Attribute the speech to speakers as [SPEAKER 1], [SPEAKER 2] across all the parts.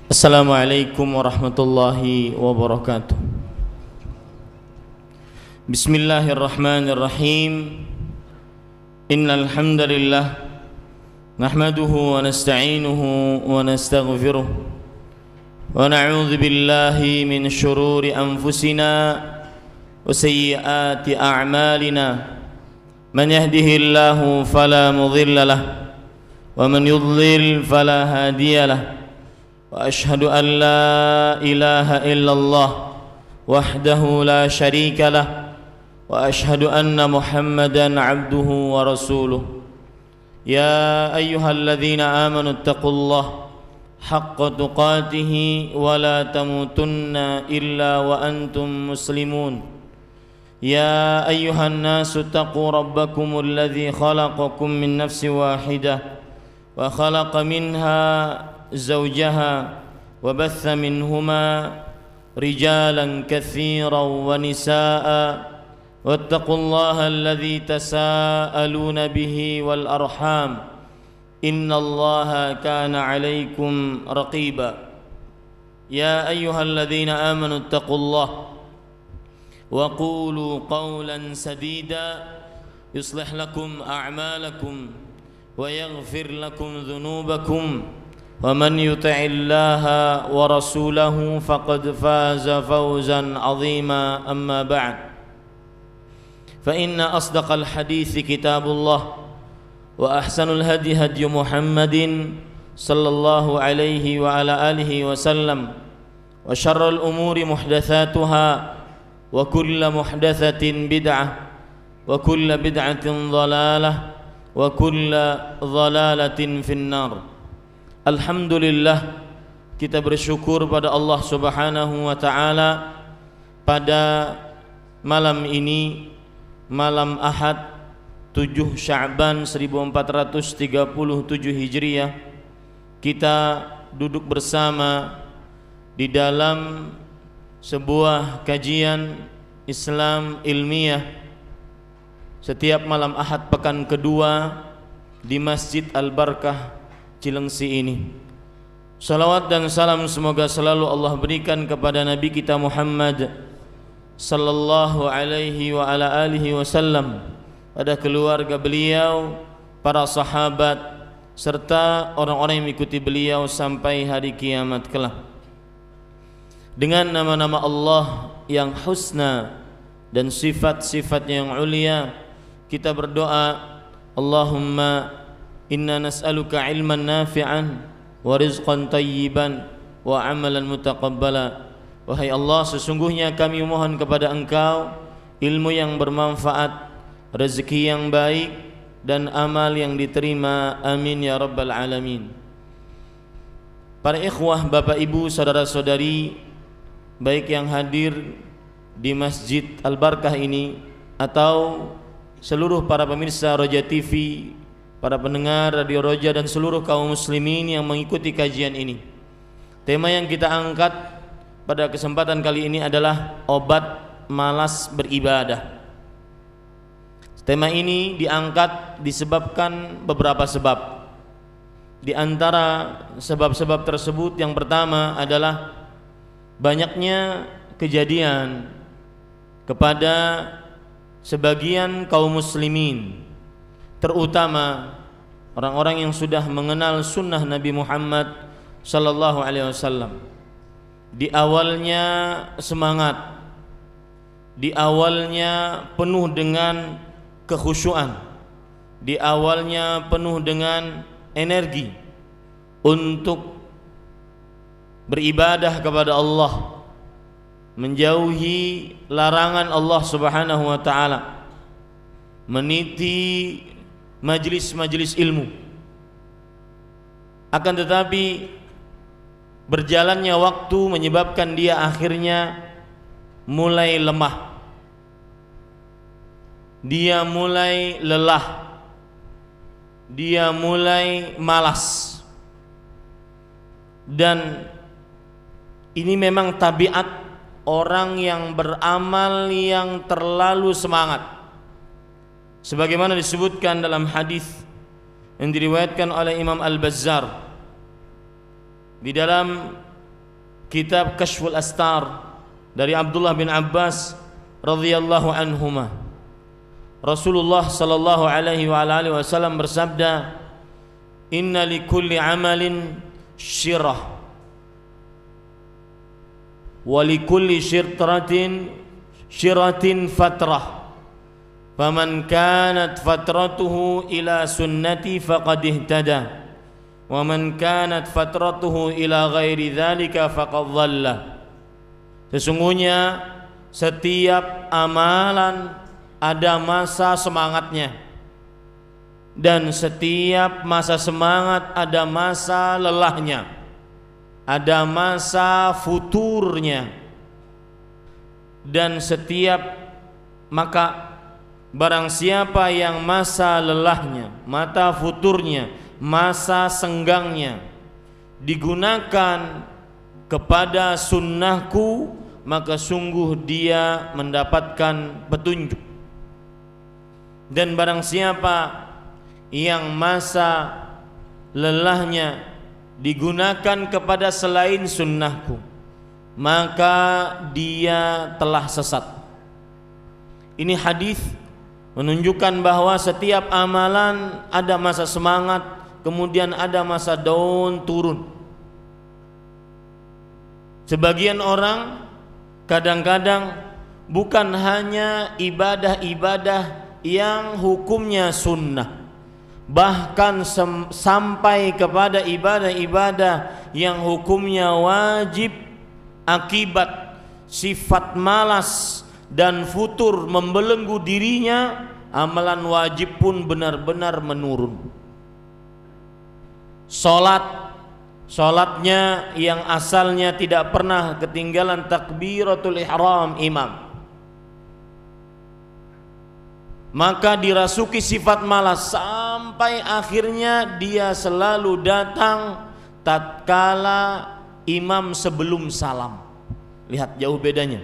[SPEAKER 1] Assalamualaikum warahmatullahi wabarakatuh. Bismillahirrahmanirrahim. Innal hamdalillah nahmaduhu wa nasta'inuhu wa nastaghfiruh wa na'udzu billahi min shururi anfusina wa sayyiati a'malina. Man yahdihillahu fala mudilla lahu wa man yudlil fala hadiya lahu. وأشهد أن لا إله إلا الله وحده لا شريك له وأشهد أن محمدا عبده ورسوله. يا أيها الذين آمنوا اتقوا الله حق تقاته ولا تموتن إلا وأنتم مسلمون. يا أيها الناس اتقوا ربكم الذي خلقكم من نفس واحدة وخلق منها زوجها وبث منهما رجالا كثيرا ونساء واتقوا الله الذي تساءلون به والأرحام إن الله كان عليكم رقيبا. يا أيها الذين آمنوا اتقوا الله وقولوا قولا سديدا يصلح لكم أعمالكم ويغفر لكم ذنوبكم ومن يطع الله ورسوله فقد فاز فوزا عظيما. أما بعد فإن أصدق الحديث كتاب الله وأحسن الهدي هدي محمد صلى الله عليه وعلى آله وسلم وشر الأمور محدثاتها وكل محدثة بدعة وكل بدعة ضلالة وكل ضلالة في النار. Alhamdulillah, kita bersyukur pada Allah Subhanahu wa taala pada malam ini, malam Ahad 7 Sya'ban 1437 Hijriah, kita duduk bersama di dalam sebuah kajian Islam ilmiah setiap malam Ahad pekan kedua di Masjid Al-Barakah Cilengsi ini. Salawat dan salam semoga selalu Allah berikan kepada Nabi kita Muhammad sallallahu alaihi wa ala alihi wasallam, pada keluarga beliau, para sahabat, serta orang-orang yang mengikuti beliau sampai hari kiamat kelak. Dengan nama-nama Allah yang husna dan sifat-sifatnya yang ulia, kita berdoa, Allahumma inna nas'aluka ilman nafi'an wa rizqan tayyiban wa amalan mutaqabbala. Wahai Allah, sesungguhnya kami mohon kepada Engkau ilmu yang bermanfaat, rezeki yang baik, dan amal yang diterima. Amin ya rabbal alamin. Para ikhwah, bapak ibu, saudara-saudari, baik yang hadir di Masjid Al-Barakah ini atau seluruh para pemirsa Roja TV, para pendengar Radio Roja, dan seluruh kaum muslimin yang mengikuti kajian ini. Tema yang kita angkat pada kesempatan kali ini adalah obat malas beribadah. Tema ini diangkat disebabkan beberapa sebab. Di antara sebab-sebab tersebut, yang pertama adalah banyaknya kejadian kepada sebagian kaum muslimin, terutama orang-orang yang sudah mengenal sunnah Nabi Muhammad sallallahu alaihi wasallam. Di awalnya semangat, di awalnya penuh dengan kekhusyuan, di awalnya penuh dengan energi untuk beribadah kepada Allah, menjauhi larangan Allah Subhanahu wa taala, meniti majelis-majelis ilmu. Akan tetapi berjalannya waktu menyebabkan dia akhirnya mulai lemah, dia mulai lelah, dia mulai malas. Dan ini memang tabiat orang yang beramal yang terlalu semangat. Sebagaimana disebutkan dalam hadis yang diriwayatkan oleh Imam Al-Bazzar di dalam kitab Kashful Astar dari Abdullah bin Abbas radhiyallahu anhuma. Rasulullah sallallahu alaihi wa alihi wasallam bersabda, "Inna likulli amalin syirah wa likulli syiratin fatrah. Faman kanat fatratuhu ila sunnati faqad ihtada wa man kanat fatratuhu ila ghairi dzalika faqad dhalla." Sesungguhnya setiap amalan ada masa semangatnya, dan setiap masa semangat ada masa lelahnya, ada masa futurnya. Dan maka barang siapa yang masa lelahnya, masa futurnya, masa senggangnya digunakan kepada sunnahku, maka sungguh dia mendapatkan petunjuk. Dan barang siapa yang masa lelahnya digunakan kepada selain sunnahku, maka dia telah sesat. Ini hadis menunjukkan bahwa setiap amalan ada masa semangat, kemudian ada masa down turun. Sebagian orang kadang-kadang bukan hanya ibadah-ibadah yang hukumnya sunnah, bahkan sampai kepada ibadah-ibadah yang hukumnya wajib, akibat sifat malas dan futur membelenggu dirinya, amalan wajib pun benar-benar menurun. Salatnya yang asalnya tidak pernah ketinggalan takbiratul ihram imam, maka dirasuki sifat malas sampai akhirnya dia selalu datang tatkala imam sebelum salam. Lihat jauh bedanya.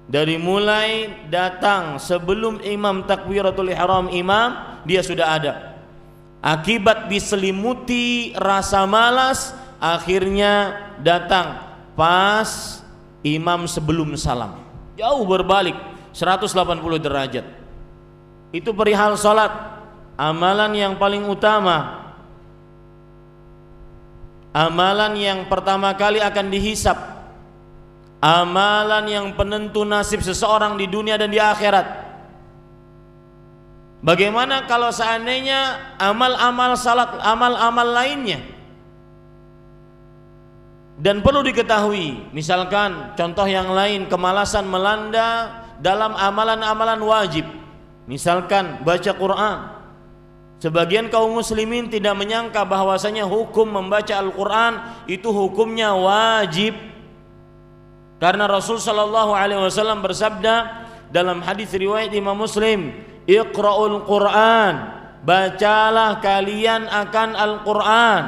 [SPEAKER 1] Dari mulai datang sebelum imam takbiratul ihram imam, dia sudah ada. Akibat diselimuti rasa malas, akhirnya datang pas imam sebelum salam. Jauh berbalik 180 derajat. Itu perihal salat, amalan yang paling utama, amalan yang pertama kali akan dihisab, amalan yang penentu nasib seseorang di dunia dan di akhirat. Bagaimana kalau seandainya amal-amal salat, amal-amal lainnya? Dan perlu diketahui, misalkan contoh yang lain, kemalasan melanda dalam amalan-amalan wajib. Misalkan baca Quran. Sebagian kaum muslimin tidak menyangka bahwasanya hukum membaca Al-Quran itu hukumnya wajib, karena Rasul sallallahu alaihi wasallam bersabda dalam hadis riwayat Imam Muslim, "Iqra'ul Quran", bacalah kalian akan Al-Quran.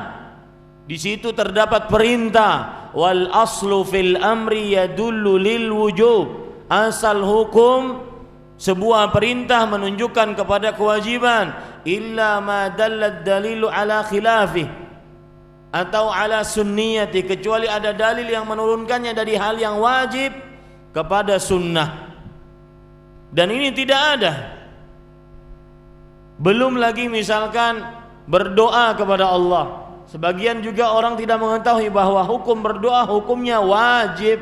[SPEAKER 1] Di situ terdapat perintah, wal aslu fil amri yadullu lil wujub. Asal hukum sebuah perintah menunjukkan kepada kewajiban, illa ma dallat dalilu ala khilafih, atau ala sunniyati, kecuali ada dalil yang menurunkannya dari hal yang wajib kepada sunnah. Dan ini tidak ada. Belum lagi misalkan berdoa kepada Allah. Sebagian juga orang tidak mengetahui bahwa hukum berdoa hukumnya wajib.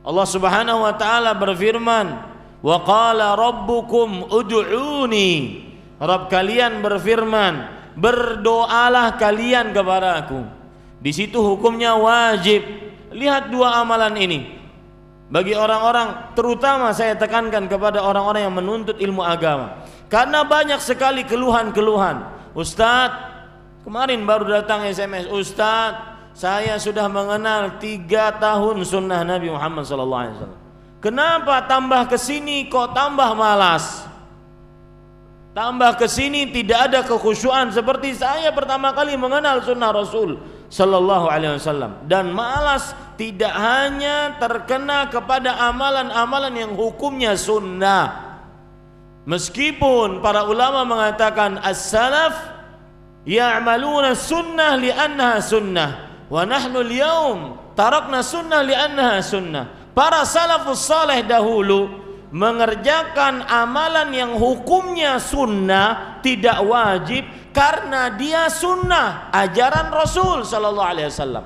[SPEAKER 1] Allah Subhanahu wa taala berfirman, "Wa qala rabbukum ud'uni." Rabb kalian berfirman, berdoalah kalian kepadaku. Di situ hukumnya wajib. Lihat dua amalan ini. Bagi orang-orang, terutama saya tekankan kepada orang-orang yang menuntut ilmu agama, karena banyak sekali keluhan-keluhan. Ustadz, kemarin baru datang SMS, Ustadz, saya sudah mengenal 3 tahun sunnah Nabi Muhammad SAW. Kenapa tambah kesini kok tambah malas? Tambah kesini tidak ada kekhusyuan seperti saya pertama kali mengenal sunnah Rasul Sallallahu Alaihi Wasallam. Dan malas tidak hanya terkena kepada amalan-amalan yang hukumnya sunnah. Meskipun para ulama mengatakan as-salaf ya'maluna sunnah li'annaha sunnah, wa nahnu al-yaum tarakna sunnah li'annaha sunnah. Para salafus saleh dahulu mengerjakan amalan yang hukumnya sunnah, tidak wajib, karena dia sunnah, ajaran Rasul sallallahu alaihi wasallam.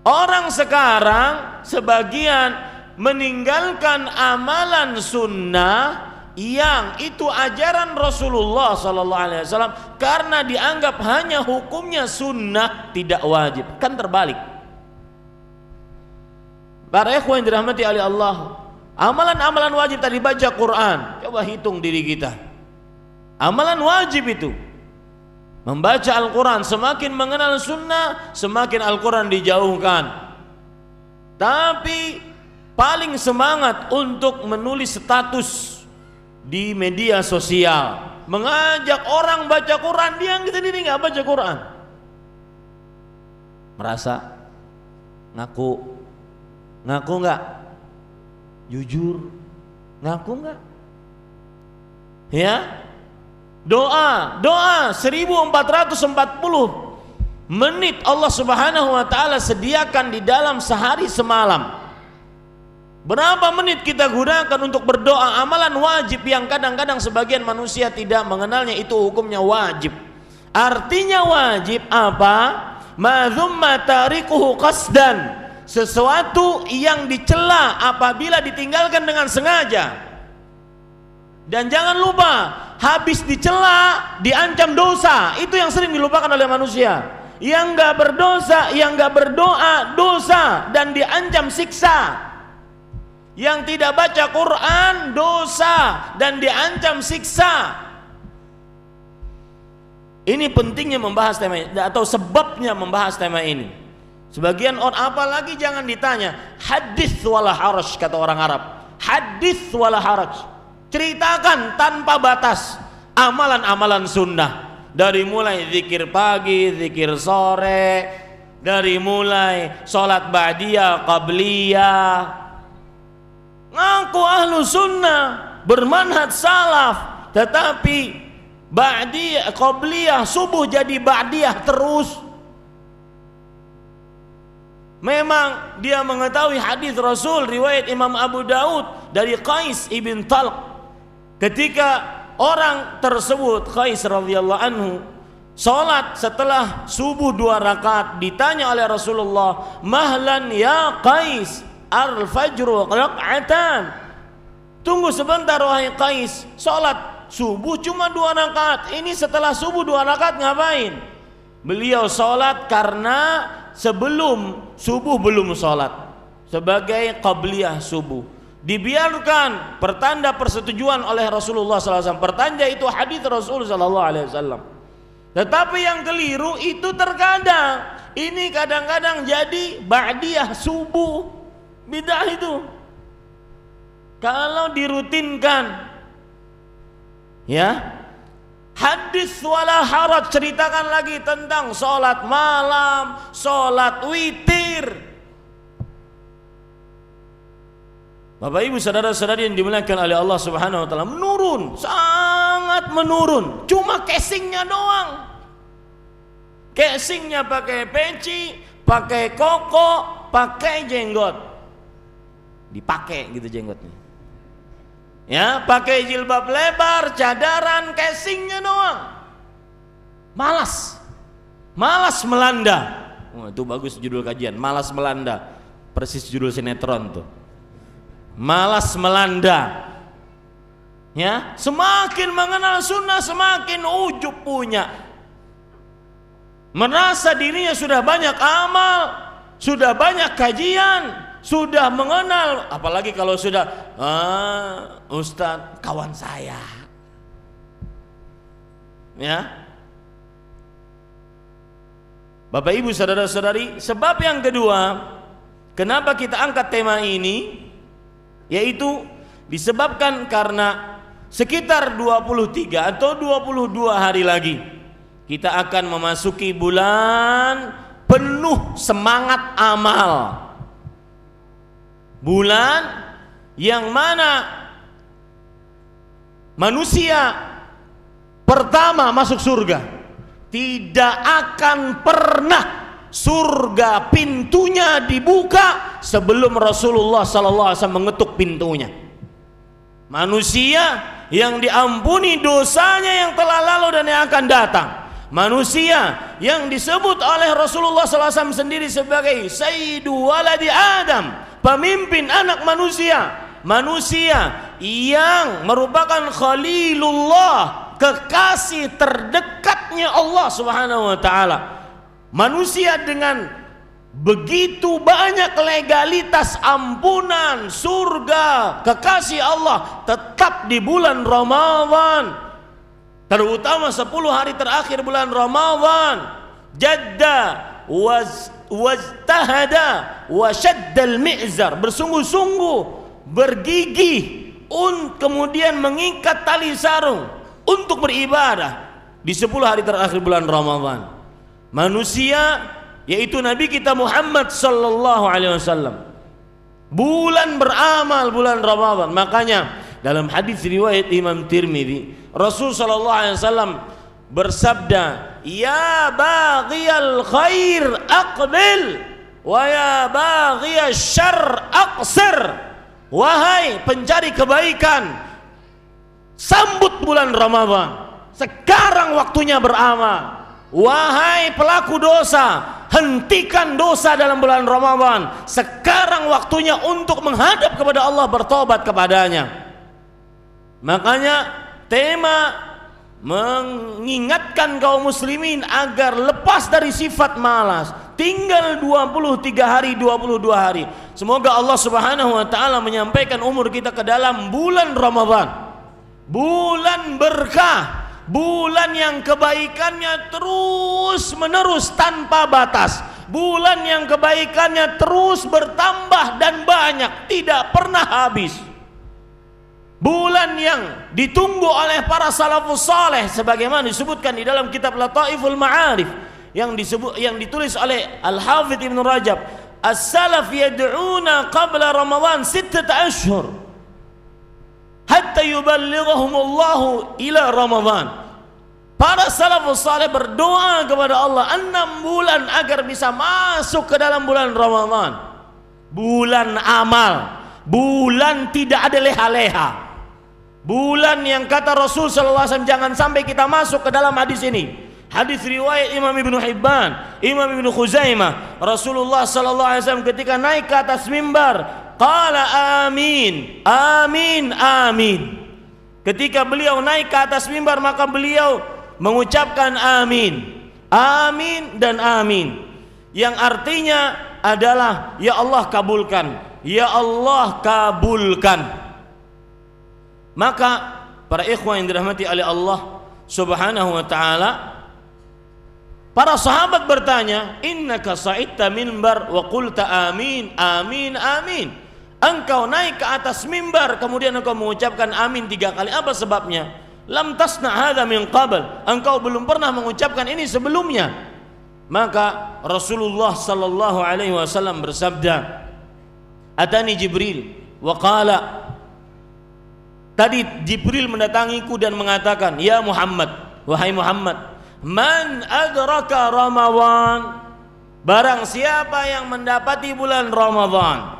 [SPEAKER 1] Orang sekarang sebagian meninggalkan amalan sunnah yang itu ajaran Rasulullah sallallahu alaihi wasallam karena dianggap hanya hukumnya sunnah, tidak wajib. Kan terbalik. Para ikhwan yang dirahmati oleh Allah, amalan-amalan wajib tadi, baca Quran, coba hitung diri kita. Amalan wajib itu membaca Al-Quran, semakin mengenal sunnah semakin Al-Quran dijauhkan. Tapi paling semangat untuk menulis status di media sosial, mengajak orang baca Quran, dia sendiri nggak baca Quran, merasa ngaku nggak, jujur ngaku nggak, ya. Doa 1440 menit Allah Subhanahu wa taala sediakan di dalam sehari semalam. Berapa menit kita gunakan untuk berdoa, amalan wajib yang kadang-kadang sebagian manusia tidak mengenalnya itu hukumnya wajib. Artinya wajib apa? Ma dzumma tarikuhu qasdan, sesuatu yang dicela apabila ditinggalkan dengan sengaja. Dan jangan lupa, habis dicela diancam dosa. Itu yang sering dilupakan oleh manusia. Yang nggak berdosa, yang nggak berdoa dosa dan diancam siksa. Yang tidak baca Quran dosa dan diancam siksa. Ini pentingnya membahas tema ini, atau sebabnya membahas tema ini. Sebagian orang, apalagi jangan ditanya, hadis wala haraj, kata orang Arab. Hadis wala haraj, ceritakan tanpa batas amalan-amalan sunnah, dari mulai zikir pagi, zikir sore, dari mulai sholat ba'diyah, qabliyah. Ngaku ahlu sunnah, bermanhaj salaf, tetapi ba'diyah, qabliyah, subuh jadi ba'diyah terus. Memang dia mengetahui hadis Rasul riwayat Imam Abu Daud dari Qais ibn Talq, ketika orang tersebut Qais radhiyallahu anhu salat setelah subuh 2 rakaat, ditanya oleh Rasulullah, mahlan ya Qais, al-fajru raka'atan. Tunggu sebentar wahai Qais, salat subuh cuma 2 rakaat, ini setelah subuh 2 rakaat ngapain? Beliau salat karena sebelum subuh belum salat, sebagai qabliyah subuh. Dibiarkan, pertanda persetujuan oleh Rasulullah SAW. Pertanda itu hadis Rasul SAW. Tetapi yang keliru itu terkadang ini kadang-kadang jadi ba'diyah subuh, bidah itu. Kalau dirutinkan, ya, hadis wala haraj, ceritakan lagi tentang sholat malam, sholat witir. Bapak ibu saudara-saudari yang dimuliakan oleh Allah Subhanahu wa taala, menurun, sangat menurun. Cuma casingnya doang. Casingnya pakai peci, pakai koko, pakai jenggot. Dipakai gitu jenggotnya. Ya, pakai jilbab lebar, cadaran, casingnya doang. Malas. Malas melanda. Oh, itu bagus judul kajian, malas melanda. Persis judul sinetron tuh. Malas melanda, ya, semakin mengenal sunnah semakin ujub punya, merasa dirinya sudah banyak amal, sudah banyak kajian, sudah mengenal, apalagi kalau sudah Ustadz kawan saya, ya. Bapak ibu saudara-saudari, sebab yang kedua kenapa kita angkat tema ini, yaitu disebabkan karena sekitar 23 atau 22 hari lagi kita akan memasuki bulan penuh semangat amal. Bulan yang mana manusia pertama masuk surga tidak akan pernah surga pintunya dibuka sebelum Rasulullah sallallahu alaihi wasallam mengetuk pintunya. Manusia yang diampuni dosanya yang telah lalu dan yang akan datang. Manusia yang disebut oleh Rasulullah sallallahu alaihi wasallam sendiri sebagai Sayyidu Waladi Adam, pemimpin anak manusia. Manusia yang merupakan Khalilullah, kekasih terdekatnya Allah Subhanahu wa taala. Manusia dengan begitu banyak legalitas ampunan, surga, kekasih Allah tetap di bulan Ramadan, terutama 10 hari terakhir bulan Ramadan. Jadda wajtahada wa shaddal mi'zar, bersungguh-sungguh, bergigih, kemudian mengikat tali sarung untuk beribadah di 10 hari terakhir bulan Ramadan. Manusia yaitu Nabi kita Muhammad sallallahu alaihi wasallam bulan beramal bulan Ramadan. Makanya dalam hadis riwayat Imam Tirmidzi, Rasul sallallahu alaihi wasallam bersabda, "Ya baghiyal khair aqbil wa ya baghiyasy syarr aqsir." Wahai pencari kebaikan, sambut bulan Ramadan, sekarang waktunya beramal. Wahai pelaku dosa, hentikan dosa dalam bulan Ramadan, sekarang waktunya untuk menghadap kepada Allah, bertobat kepadanya. Makanya tema mengingatkan kaum muslimin agar lepas dari sifat malas. Tinggal 23 hari, 22 hari. Semoga Allah Subhanahu wa taala menyampaikan umur kita ke dalam bulan Ramadan. Bulan berkah, bulan yang kebaikannya terus menerus tanpa batas, bulan yang kebaikannya terus bertambah dan banyak, tidak pernah habis. Bulan yang ditunggu oleh para salafus saleh sebagaimana disebutkan di dalam kitab Lataiful Ma'arif yang ditulis oleh Al-Hafidz Ibnu Rajab. As-salaf yad'una qabla Ramadan 6 ashhur hatta yuballighahumullahu ila Ramadan. Para salafus saleh berdoa kepada Allah 6 bulan agar bisa masuk ke dalam bulan Ramadan. Bulan amal, bulan tidak ada leha-leha, bulan yang kata Rasul sallallahu alaihi wasallam jangan sampai kita masuk ke dalam hadis ini. Hadis riwayat Imam Ibnu Hibban, Imam Ibnu Khuzaimah, Rasulullah sallallahu alaihi wasallam ketika naik ke atas mimbar, qala amin, amin, amin. Ketika beliau naik ke atas mimbar maka beliau mengucapkan amin, amin dan amin, yang artinya adalah ya Allah kabulkan, ya Allah kabulkan. Maka para ikhwan yang dirahmati oleh Allah Subhanahu wa taala, para sahabat bertanya, innaka sa'idta minbar wa qulta amin, amin, amin. Engkau naik ke atas mimbar kemudian engkau mengucapkan amin 3 kali. Apa sebabnya? Lam tasna hadza min qabl. Engkau belum pernah mengucapkan ini sebelumnya. Maka Rasulullah sallallahu alaihi wasallam bersabda, atani Jibril wa qala, tadi Jibril mendatangiku dan mengatakan, ya Muhammad, wahai Muhammad, man adraka Ramadan, barang siapa yang mendapati bulan Ramadan,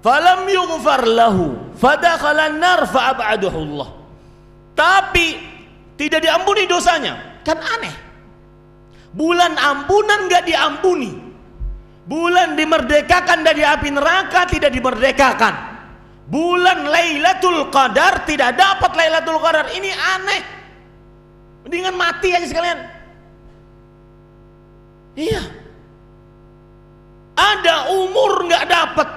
[SPEAKER 1] falam yughfar lahu fadakhala an-nar fa'ab'adahu Allah, tapi tidak diampuni dosanya. Kan aneh, bulan ampunan gak diampuni, bulan dimerdekakan dari api neraka tidak dimerdekakan, bulan Lailatul Qadar tidak dapat Lailatul Qadar. Ini aneh. Mendingan mati aja sekalian. Iya, ada umur nggak dapat,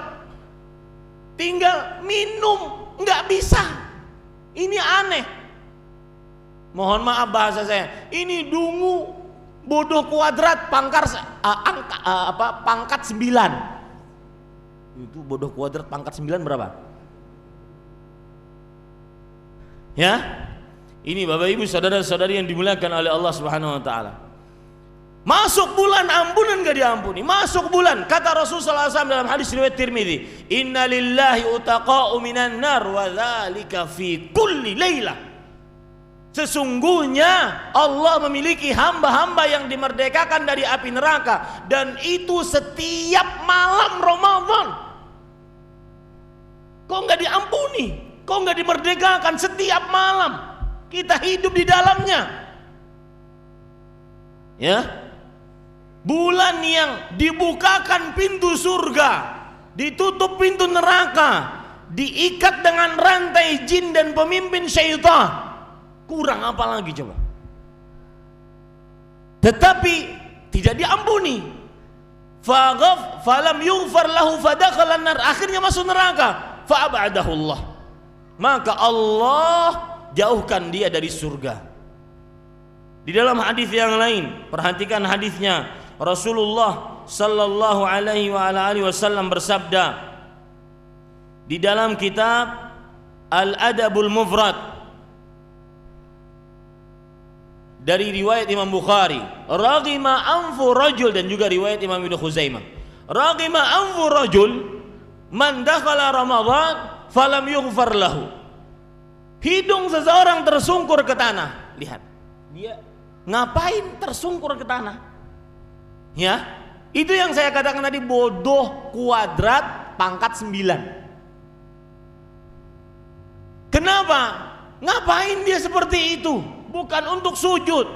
[SPEAKER 1] tinggal minum nggak bisa. Ini aneh. Mohon maaf bahasa saya, ini dungu bodoh kuadrat pangkat 9. Itu bodoh kuadrat pangkat 9 berapa? Ya. Ini Bapak Ibu saudara-saudari yang dimuliakan oleh Allah Subhanahu wa taala. Masuk bulan ampunan gak diampuni. Masuk bulan, kata Rasulullah SAW dalam hadis riwayat Tirmidzi, inna lillahi utaqa'u minan nar wa dzalika fi kulli lailah. Sesungguhnya Allah memiliki hamba-hamba yang dimerdekakan dari api neraka, dan itu setiap malam Ramadan. Kok nggak diampuni? Kok nggak dimerdekakan? Setiap malam kita hidup di dalamnya. Ya, bulan yang dibukakan pintu surga, ditutup pintu neraka, diikat dengan rantai jin dan pemimpin syaitan. Kurang apa lagi coba? Tetapi tidak diampuni. Falam yughfar lahu fadakhala an-nar, akhirnya masuk neraka. Fa'abadahu Allah, maka Allah jauhkan dia dari surga. Di dalam hadis yang lain, perhatikan hadisnya, Rasulullah sallallahu alaihi wasallam bersabda di dalam kitab Al-Adabul Mufrad dari riwayat Imam Bukhari, raghima anfu rajul, dan juga riwayat Imam Ibnu Khuzaimah, raghima anfu rajul man dakhala Ramadan falam yughfar lahu. Hidung seseorang tersungkur ke tanah. Lihat, dia ngapain tersungkur ke tanah? Ya, itu yang saya katakan tadi, bodoh kuadrat pangkat 9. Kenapa? Ngapain dia seperti itu? Bukan untuk sujud,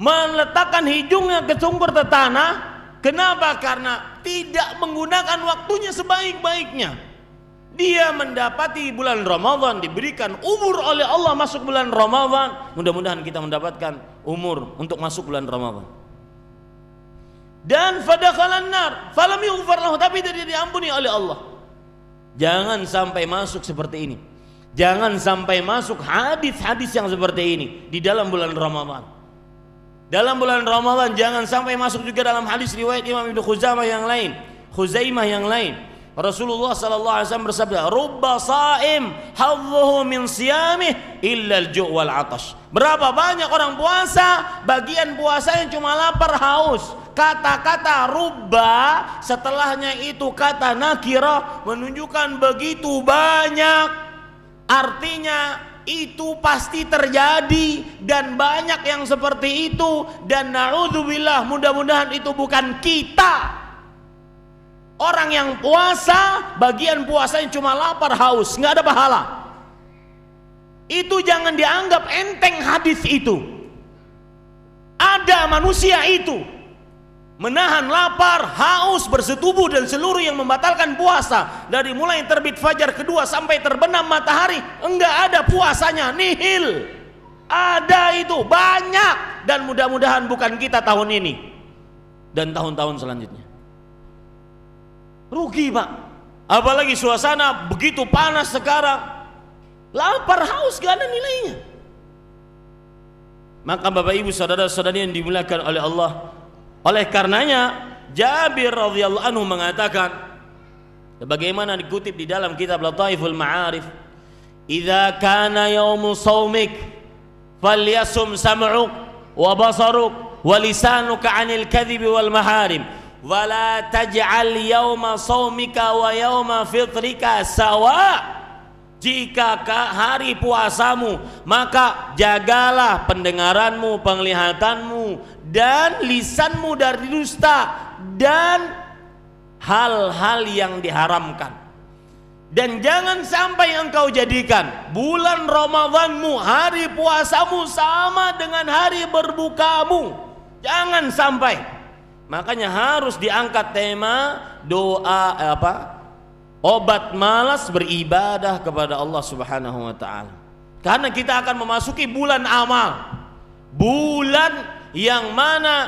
[SPEAKER 1] meletakkan hidungnya ke sungkur ke tanah. Kenapa? Karena tidak menggunakan waktunya sebaik-baiknya. Dia mendapati bulan Ramadan, diberikan umur oleh Allah masuk bulan Ramadan. Mudah-mudahan kita mendapatkan umur untuk masuk bulan Ramadan. Dan fadakhalan nar falam yughfar lahu, tapi tidak diampuni oleh Allah. Jangan sampai masuk seperti ini. Jangan sampai masuk hadis-hadis yang seperti ini di dalam bulan Ramadan. Dalam bulan Ramadan jangan sampai masuk juga dalam hadis riwayat Imam Ibnu Khuzaimah yang lain. Rasulullah sallallahu alaihi wasallam bersabda, "Rubba sha'im hadzuhu min siyamih illa al-ju' wal 'atash." Berapa banyak orang puasa, bagian puasanya cuma lapar haus. Kata-kata rubba setelahnya itu kata nakirah menunjukkan begitu banyak. Artinya itu pasti terjadi dan banyak yang seperti itu, dan na'udzubillah, mudah-mudahan itu bukan kita. Orang yang puasa, bagian puasanya cuma lapar haus, nggak ada pahala. Itu jangan dianggap enteng hadis itu. Ada manusia itu menahan lapar, haus, bersetubuh dan seluruh yang membatalkan puasa, dari mulai terbit fajar kedua sampai terbenam matahari, enggak ada puasanya, nihil. Ada itu banyak, dan mudah-mudahan bukan kita tahun ini dan tahun-tahun selanjutnya. Rugi Pak, apalagi suasana begitu panas sekarang, lapar haus gak ada nilainya. Maka Bapak Ibu saudara-saudari yang dimuliakan oleh Allah, oleh karenanya Jabir radhiyallahu anhu mengatakan, sebagaimana dikutip di dalam kitab Lataiful Ma'arif, "Idza kana yaumu shaumik falyasum sam'uk wa basaruk wa lisanuka 'anil kadhibi wal maharim wa la taj'al yauma shaumika wa yauma fitrika sawa." Jika hari puasamu, maka jagalah pendengaranmu, penglihatanmu, dan lisanmu dari dusta dan hal-hal yang diharamkan. Dan jangan sampai engkau jadikan bulan Ramadanmu, hari puasamu sama dengan hari berbukamu. Jangan sampai. Makanya harus diangkat tema doa obat malas beribadah kepada Allah Subhanahu wa taala. Karena kita akan memasuki bulan amal. Bulan yang mana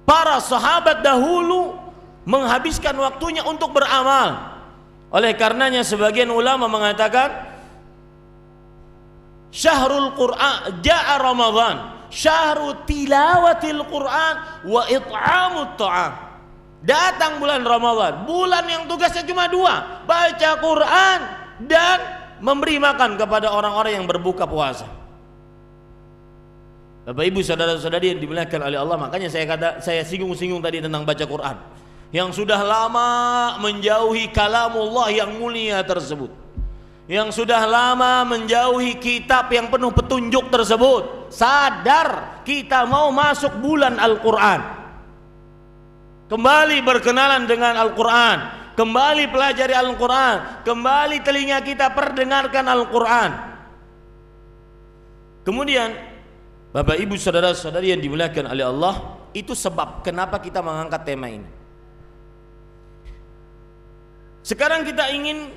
[SPEAKER 1] para sahabat dahulu menghabiskan waktunya untuk beramal. Oleh karenanya sebagian ulama mengatakan, syahrul Qur'an, ja'a Ramadan, syahru tilawatil Qur'an wa it'amut ta'am. Datang bulan Ramadan, bulan yang tugasnya cuma 2, baca Quran dan memberi makan kepada orang-orang yang berbuka puasa. Bapak Ibu saudara-saudari yang dimuliakan oleh Allah, makanya saya singgung-singgung tadi tentang baca Quran yang sudah lama menjauhi kalamullah yang mulia tersebut, yang sudah lama menjauhi kitab yang penuh petunjuk tersebut, sadar kita mau masuk bulan Al-Quran, kembali berkenalan dengan Al-Quran, kembali pelajari Al-Quran, kembali telinga kita perdengarkan Al-Quran. Kemudian Bapak Ibu saudara-saudari yang dimuliakan oleh Allah, itu sebab kenapa kita mengangkat tema ini. Sekarang kita ingin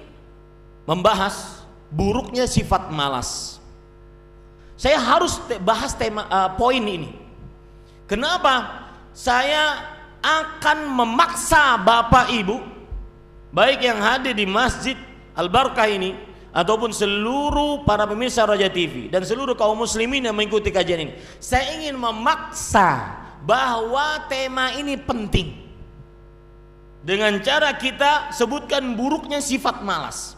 [SPEAKER 1] membahas buruknya sifat malas. Saya harus bahas poin ini. Kenapa? Saya akan memaksa Bapak Ibu, baik yang hadir di Masjid Al-Barakah ini ataupun seluruh para pemirsa Raja TV dan seluruh kaum muslimin yang mengikuti kajian ini. Saya ingin memaksa bahwa tema ini penting dengan cara kita sebutkan buruknya sifat malas.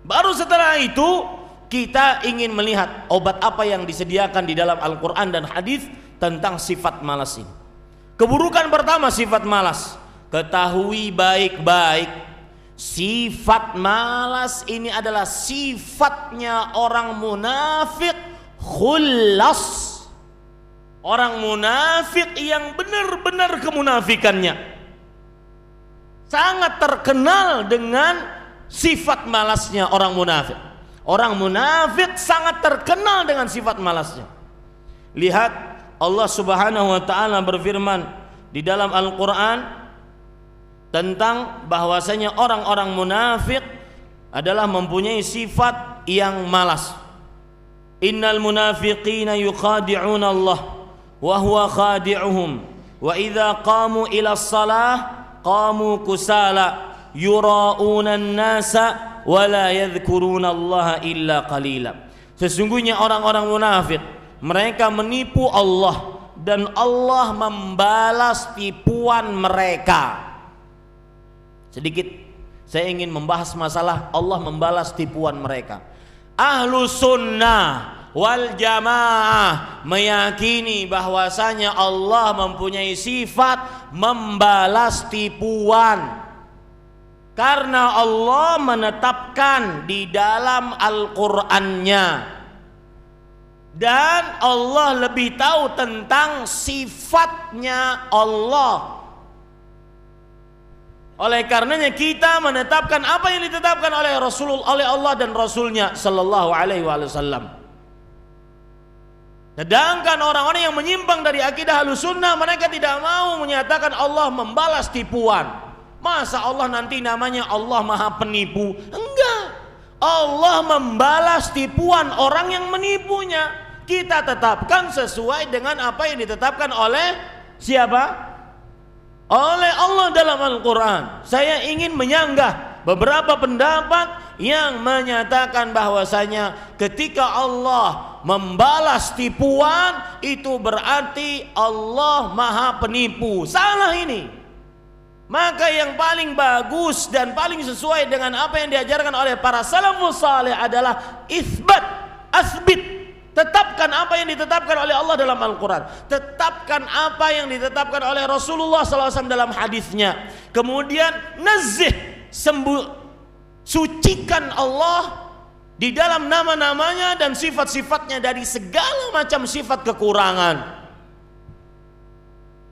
[SPEAKER 1] Baru setelah itu kita ingin melihat obat apa yang disediakan di dalam Al-Quran dan hadis tentang sifat malas ini. Keburukan pertama sifat malas. Ketahui baik-baik, sifat malas ini adalah sifatnya orang munafik khullas. Orang munafik yang benar-benar kemunafikannya sangat terkenal dengan sifat malasnya orang munafik. Orang munafik sangat terkenal dengan sifat malasnya. Lihat Allah Subhanahu wa taala berfirman di dalam Al-Qur'an tentang bahwasanya orang-orang munafik adalah mempunyai sifat yang malas. Innal munafiqina yukhadi'una Allah wa huwa khadi'uhum wa idza qamu ila shalah qamu kusala yura'una an-nasa wa la yadhkuruna Allah illa qalila. Sesungguhnya orang-orang munafik mereka menipu Allah dan Allah membalas tipuan mereka. Sedikit saya ingin membahas masalah Allah membalas tipuan mereka. Ahlu sunnah wal jamaah meyakini bahwasanya Allah mempunyai sifat membalas tipuan. Karena Allah menetapkan di dalam Al-Qur'annya, dan Allah lebih tahu tentang sifatnya Allah. Oleh karenanya kita menetapkan apa yang ditetapkan oleh Rasulullah, oleh Allah dan Rasulnya Sallallahu Alaihi Wasallam. Sedangkan orang-orang yang menyimpang dari akidah Ahlussunnah, mereka tidak mau menyatakan Allah membalas tipuan. Masa Allah nanti namanya Allah Maha Penipu? Enggak. Allah membalas tipuan orang yang menipunya. Kita tetapkan sesuai dengan apa yang ditetapkan oleh siapa? Oleh Allah dalam Al-Quran. Saya ingin menyanggah beberapa pendapat yang menyatakan bahwasanya ketika Allah membalas tipuan itu berarti Allah Maha Penipu. Salah ini. Maka yang paling bagus dan paling sesuai dengan apa yang diajarkan oleh para salafus saleh adalah asbit. Tetapkan apa yang ditetapkan oleh Allah dalam Al-Quran. Tetapkan apa yang ditetapkan oleh Rasulullah SAW dalam hadisnya. Kemudian sucikan Allah di dalam nama-namanya dan sifat-sifatnya dari segala macam sifat kekurangan.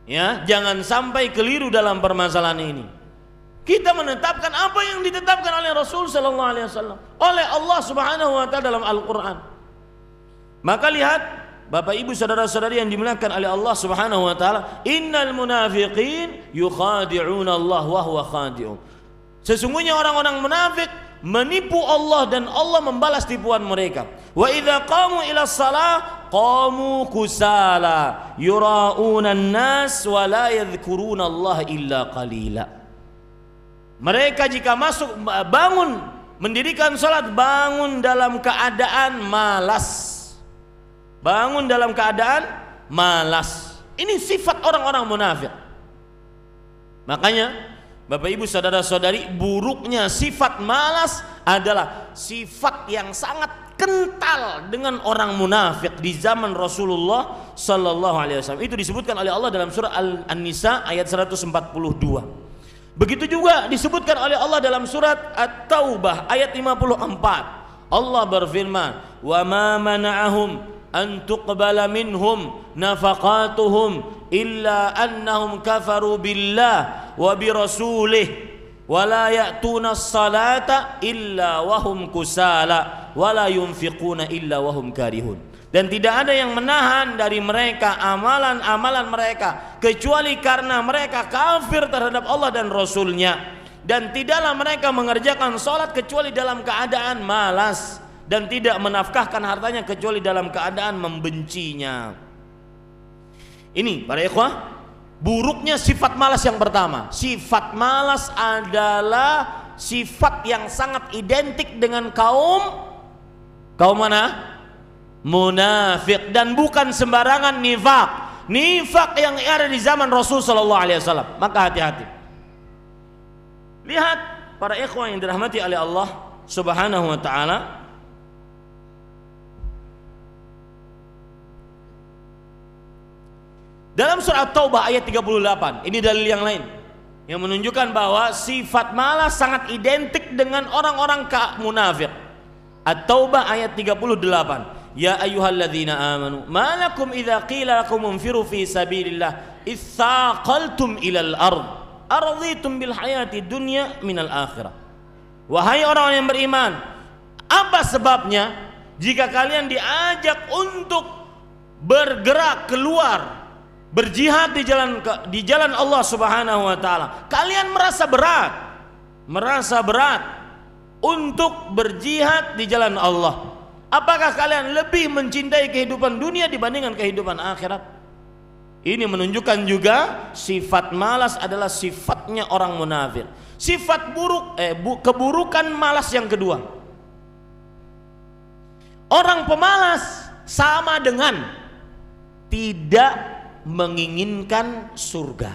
[SPEAKER 1] Ya, jangan sampai keliru dalam permasalahan ini. Kita menetapkan apa yang ditetapkan oleh Rasul sallallahu alaihi wasallam, oleh Allah Subhanahu wa taala dalam Al-Qur'an. Maka lihat Bapak Ibu saudara-saudari yang dimuliakan oleh Allah Subhanahu wa taala, innal munafiqin yukhadi'una Allah wa huwa khadi'un. Sesungguhnya orang-orang munafik menipu Allah dan Allah membalas tipuan mereka. Wa idza qamu ila shalah qamu kusala yura'una an-nas wa la yadhkuruna Allah illa qalila. Mereka jika masuk bangun mendirikan salat bangun dalam keadaan malas. Bangun dalam keadaan malas. Ini sifat orang-orang munafik. Makanya Bapak Ibu saudara-saudari, buruknya sifat malas adalah sifat yang sangat kental dengan orang munafik di zaman Rasulullah sallallahu alaihi wasallam. Itu disebutkan oleh Allah dalam surah An-Nisa ayat 142. Begitu juga disebutkan oleh Allah dalam surat At-Taubah ayat 54. Allah berfirman, "Wa ma mana'ahum an tuqbala minhum nafaqatuhum illa annahum kafaru billah wa bi rasulih wa la ya'tuna as-salata illa wa hum kusala wa la yunfiquna illa wa hum karihun." Dan tidak ada yang menahan dari mereka amalan-amalan mereka kecuali karena mereka kafir terhadap Allah dan Rasulnya, dan tidaklah mereka mengerjakan sholat kecuali dalam keadaan malas, dan tidak menafkahkan hartanya kecuali dalam keadaan membencinya. Ini para ikhwah, buruknya sifat malas yang pertama. Sifat malas adalah sifat yang sangat identik dengan kaum mana? Munafik, dan bukan sembarangan nifak yang ada di zaman Rasul sallallahu alaihi wasallam. Maka hati-hati. Lihat para ikhwan yang dirahmati oleh Allah Subhanahu wa taala, dalam surah Taubah ayat 38, ini dalil yang lain yang menunjukkan bahwa sifat malas sangat identik dengan orang-orang munafik. At-Taubah ayat 38. Ya ayyuhalladzina amanu ma lakum idza qila lakum unfiru fi sabilillah itsaqaltum ilal ard araditum bil hayati dunya minal akhirah. Wahai orang yang beriman, apa sebabnya jika kalian diajak untuk bergerak keluar berjihad di jalan Allah Subhanahu wa taala, kalian merasa berat untuk berjihad di jalan Allah? Apakah kalian lebih mencintai kehidupan dunia dibandingkan kehidupan akhirat? Ini menunjukkan juga sifat malas adalah sifatnya orang munafik. Sifat keburukan malas yang kedua. Orang pemalas sama dengan tidak menginginkan surga.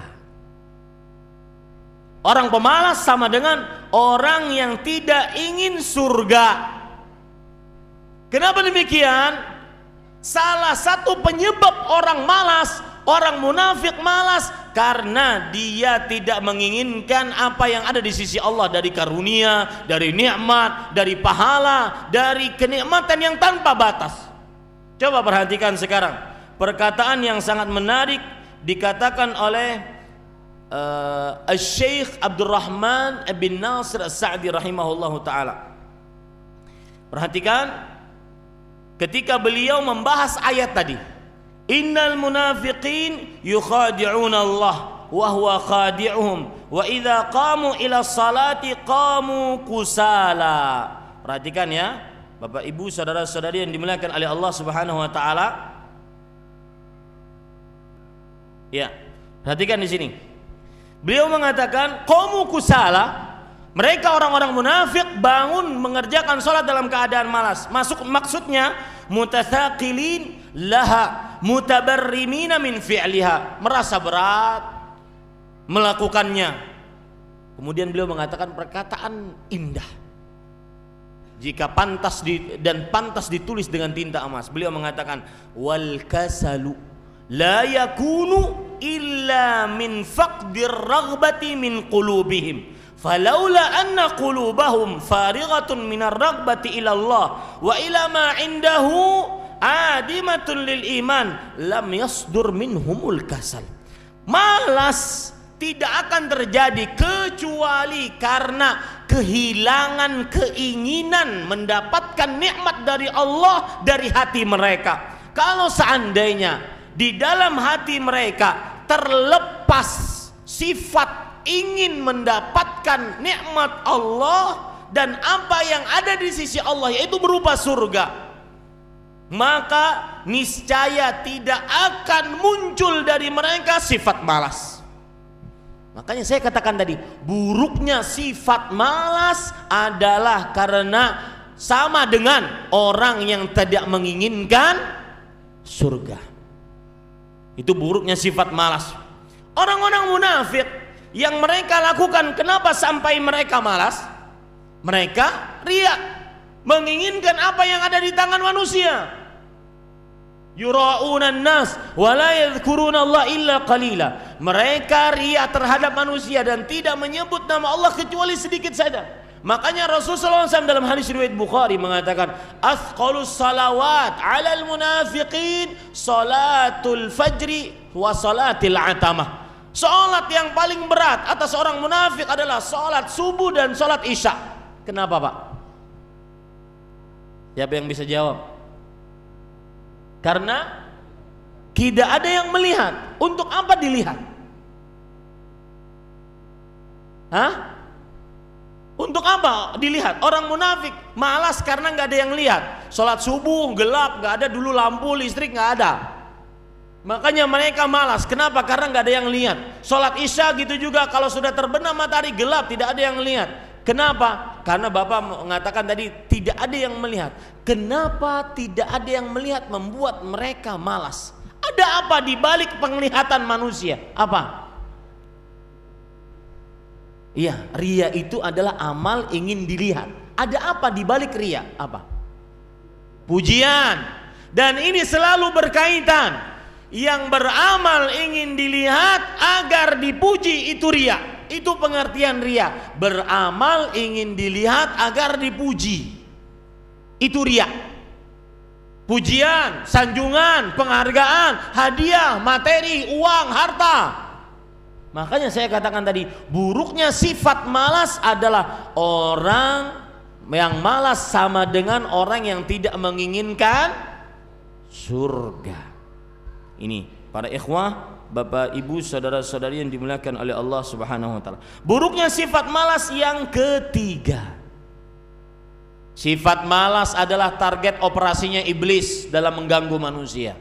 [SPEAKER 1] Orang pemalas sama dengan orang yang tidak ingin surga. Kenapa demikian? Salah satu penyebab orang malas, orang munafik malas, karena dia tidak menginginkan apa yang ada di sisi Allah dari karunia, dari nikmat, dari pahala, dari kenikmatan yang tanpa batas. Coba perhatikan sekarang perkataan yang sangat menarik dikatakan oleh Syekh Abdurrahman bin Nasir As-Sa'di rahimahullahu taala. Perhatikan ketika beliau membahas ayat tadi, innal munafiqin yukhadi'una Allah wa huwa khadi'uhum wa idza qamu ila salati qamu kusala. Perhatikan ya Bapak Ibu saudara-saudari yang dimuliakan oleh Allah Subhanahu wa taala. Ya, perhatikan di sini. Beliau mengatakan qamu kusala, mereka orang-orang munafik bangun mengerjakan sholat dalam keadaan malas. Maksudnya mutathaqilin laha mutabarrimina min fi'liha, merasa berat melakukannya. Kemudian beliau mengatakan perkataan indah, jika pantas ditulis dengan tinta emas. Beliau mengatakan wal kasalu la yakunu illa min faqdir raghbati min qulubihim falaula anna qulubahum farighatun minar raghbati ila Allah wa ila ma indahu adimatun lil iman lam yasdur minhumul kasal. Malas tidak akan terjadi kecuali karena kehilangan keinginan mendapatkan nikmat dari Allah dari hati mereka. Kalau seandainya di dalam hati mereka terlepas sifat ingin mendapatkan nikmat Allah dan apa yang ada di sisi Allah, yaitu berupa surga, maka niscaya tidak akan muncul dari mereka sifat malas. Makanya saya katakan tadi, buruknya sifat malas adalah karena sama dengan orang yang tidak menginginkan surga. Itu buruknya sifat malas. Orang-orang munafik yang mereka lakukan, kenapa sampai mereka malas? Mereka riya, menginginkan apa yang ada di tangan manusia. Yura'unan nas wa la yadhkuruna Allah illa qalila. Mereka riya terhadap manusia dan tidak menyebut nama Allah kecuali sedikit saja. Makanya Rasulullah SAW dalam hadis riwayat Bukhari mengatakan, "Athqalus salawat 'alal munafiqin salatul fajri wa salatil atamah." Salat yang paling berat atas orang munafik adalah salat subuh dan salat isya. Kenapa, Pak? Siapa yang bisa jawab? Karena tidak ada yang melihat. Untuk apa dilihat? Hah? Untuk apa dilihat? Orang munafik malas karena nggak ada yang lihat. Salat subuh gelap, nggak ada dulu lampu listrik, nggak ada. Makanya mereka malas. Kenapa? Karena nggak ada yang lihat. Salat isya gitu juga, kalau sudah terbenam matahari gelap, tidak ada yang lihat. Kenapa? Karena Bapak mengatakan tadi tidak ada yang melihat. Kenapa tidak ada yang melihat membuat mereka malas? Ada apa di balik penglihatan manusia? Apa? Iya, riya itu adalah amal ingin dilihat. Ada apa di balik riya? Apa? Pujian. Dan ini selalu berkaitan. Yang beramal ingin dilihat agar dipuji itu riya. Itu pengertian riya. Beramal ingin dilihat agar dipuji. Itu riya. Pujian, sanjungan, penghargaan, hadiah, materi, uang, harta. Makanya saya katakan tadi, buruknya sifat malas adalah orang yang malas sama dengan orang yang tidak menginginkan surga. Ini para ikhwah, bapak ibu, saudara-saudari yang dimuliakan oleh Allah Subhanahu wa taala. Buruknya sifat malas yang ketiga. Sifat malas adalah target operasinya iblis dalam mengganggu manusia.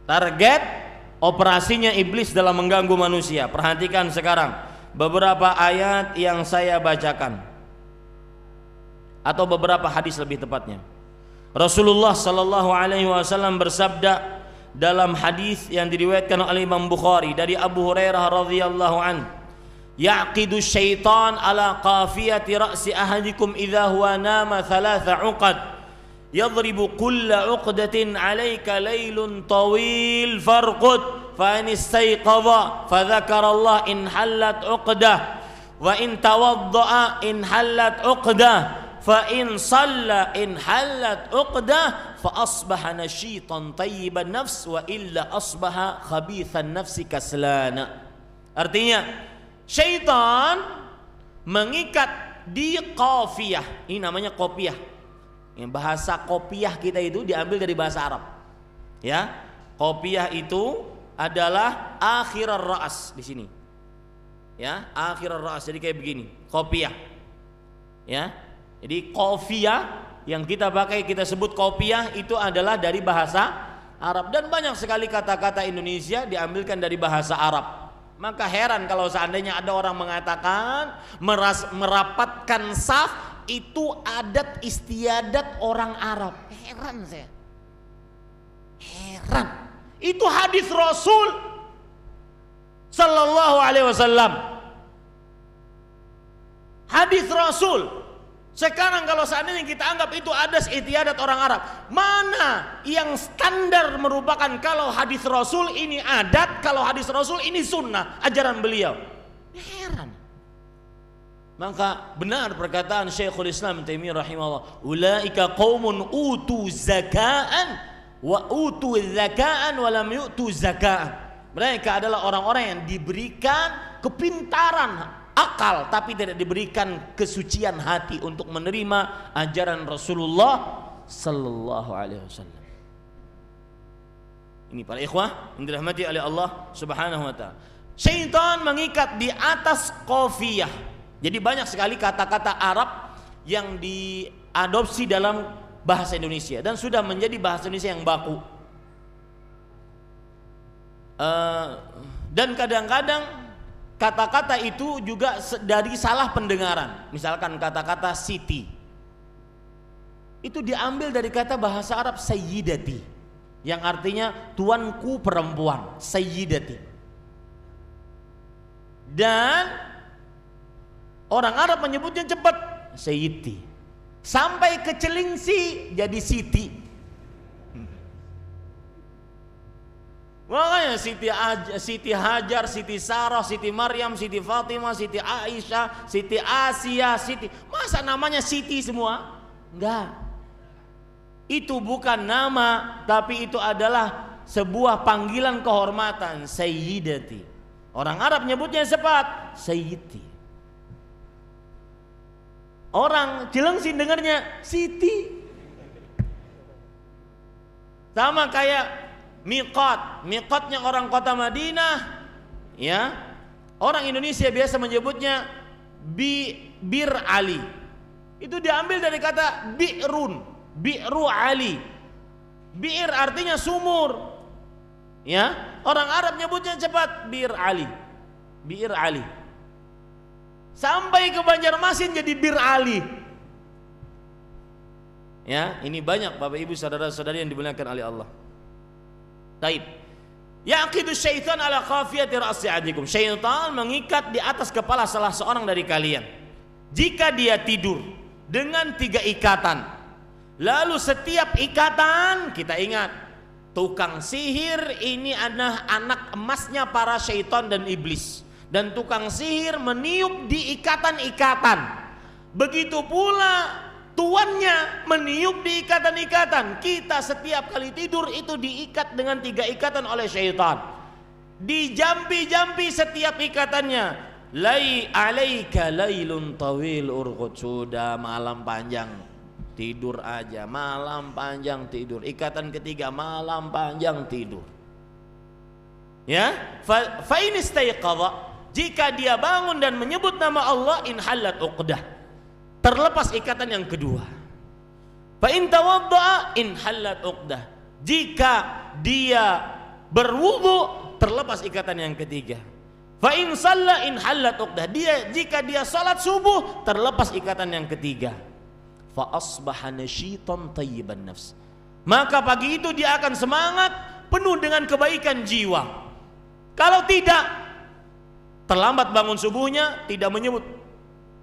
[SPEAKER 1] Target operasinya iblis dalam mengganggu manusia. Perhatikan sekarang beberapa ayat yang saya bacakan, atau beberapa hadis lebih tepatnya. Rasulullah sallallahu alaihi wasallam bersabda dalam hadis yang diriwayatkan oleh Imam Bukhari dari Abu Hurairah radhiyallahu an, yaqidu syaitan ala qafiyati ra'si ahadikum idza huwa nama thalatha uqad yadribu kulla uqdatin alayka laylun tawil farqud fa in istayqadha fa dzakara Allah in hallat uqdah wa in tawadda'a in hallat uqdah fa in shalla in hallat uqdah fa asbaha nashitan tayyiban nafs wa illa asbaha khabithan nafsi kaslana. Artinya syaitan mengikat di qafiyah. Ini namanya qafiyah. Yang bahasa qafiyah kita itu diambil dari bahasa Arab. Ya, qafiyah itu adalah akhir ar-ra's di sini. Ya, akhir ar-ra's, jadi kayak begini, qafiyah. Ya. Jadi qafiyah yang kita pakai, kita sebut qafiyah, itu adalah dari bahasa Arab. Dan banyak sekali kata-kata Indonesia diambilkan dari bahasa Arab. Maka heran kalau seandainya ada orang mengatakan merapatkan saf itu adat istiadat orang Arab. Heran saya. Heran. Itu hadis Rasul sallallahu alaihi wasallam. Hadis Rasul. Sekarang kalau seandainya kita anggap itu adat istiadat orang Arab, mana yang standar merupakan kalau hadis Rasul ini adat, kalau hadis Rasul ini sunnah, ajaran beliau? Heran. Maka benar perkataan Syekhul Islam Taimiyah rahimahullah, ulaika qaumun utu zakaan wa utu zakaan wa lam yu'tu zakaan. Mereka adalah orang-orang yang diberikan kepintaran akal tapi tidak diberikan kesucian hati untuk menerima ajaran Rasulullah sallallahu alaihi wasallam. Ini para ikhwah yang dirahmati oleh Allah Subhanahu wa taala. Syaitan mengikat di atas qafiyah. Jadi banyak sekali kata-kata Arab yang diadopsi dalam bahasa Indonesia dan sudah menjadi bahasa Indonesia yang baku. Dan kadang-kadang kata-kata itu juga dari salah pendengaran. Misalkan kata-kata siti, itu diambil dari kata bahasa Arab sayyidati, yang artinya tuanku perempuan, sayyidati. Dan orang Arab menyebutnya cepat, sayyidi. Sampai ke Celingsi jadi siti. Makanya Siti Hajar, Siti Sarah, Siti Maryam, Siti Fatimah, Siti Aisyah, Siti Asia, masa namanya Siti semua? Enggak. Itu bukan nama, tapi itu adalah sebuah panggilan kehormatan, Sayyidati. Orang Arab nyebutnya cepat, Sayyidi. Orang Cilengsi dengarnya Siti. Sama kayak miqatnya orang kota Madinah, ya. Orang Indonesia biasa menyebutnya Bir Ali. Itu diambil dari kata bi'ru Ali. Bir artinya sumur. Ya, orang Arab nyebutnya cepat Bir Ali. Sampai ke Banjarmasin jadi Bir Ali. Ya, ini banyak Bapak Ibu saudara-saudari yang dimuliakan oleh Allah. Taib. Yaqidu syaitan ala qafiyati ra'si adikum. Syaitan mengikat di atas kepala salah seorang dari kalian. Jika dia tidur dengan 3 ikatan. Lalu setiap ikatan kita ingat, tukang sihir ini adalah anak emasnya para syaitan dan iblis. Dan tukang sihir meniup di ikatan-ikatan. Begitu pula tuannya meniup di ikatan-ikatan. Kita setiap kali tidur itu diikat dengan 3 ikatan oleh syaitan. Dijampi-jampi setiap ikatannya. Lai alaika lailun tawil urqud. Sudah malam panjang tidur aja, malam panjang tidur. Ikatan ketiga malam panjang tidur. Ya, fa in istayqadha, jika dia bangun dan menyebut nama Allah, inhallat uqdah, terlepas ikatan yang kedua. Fa in tawaddaa inhallat uqdah, jika dia berwudu terlepas ikatan yang ketiga. Fa in shalla inhallat uqdah, jika dia salat subuh terlepas ikatan yang ketiga. Fa asbaha nasyitan thayyiban nafs, maka pagi itu dia akan semangat, penuh dengan kebaikan jiwa. Kalau tidak, terlambat bangun subuhnya, tidak menyebut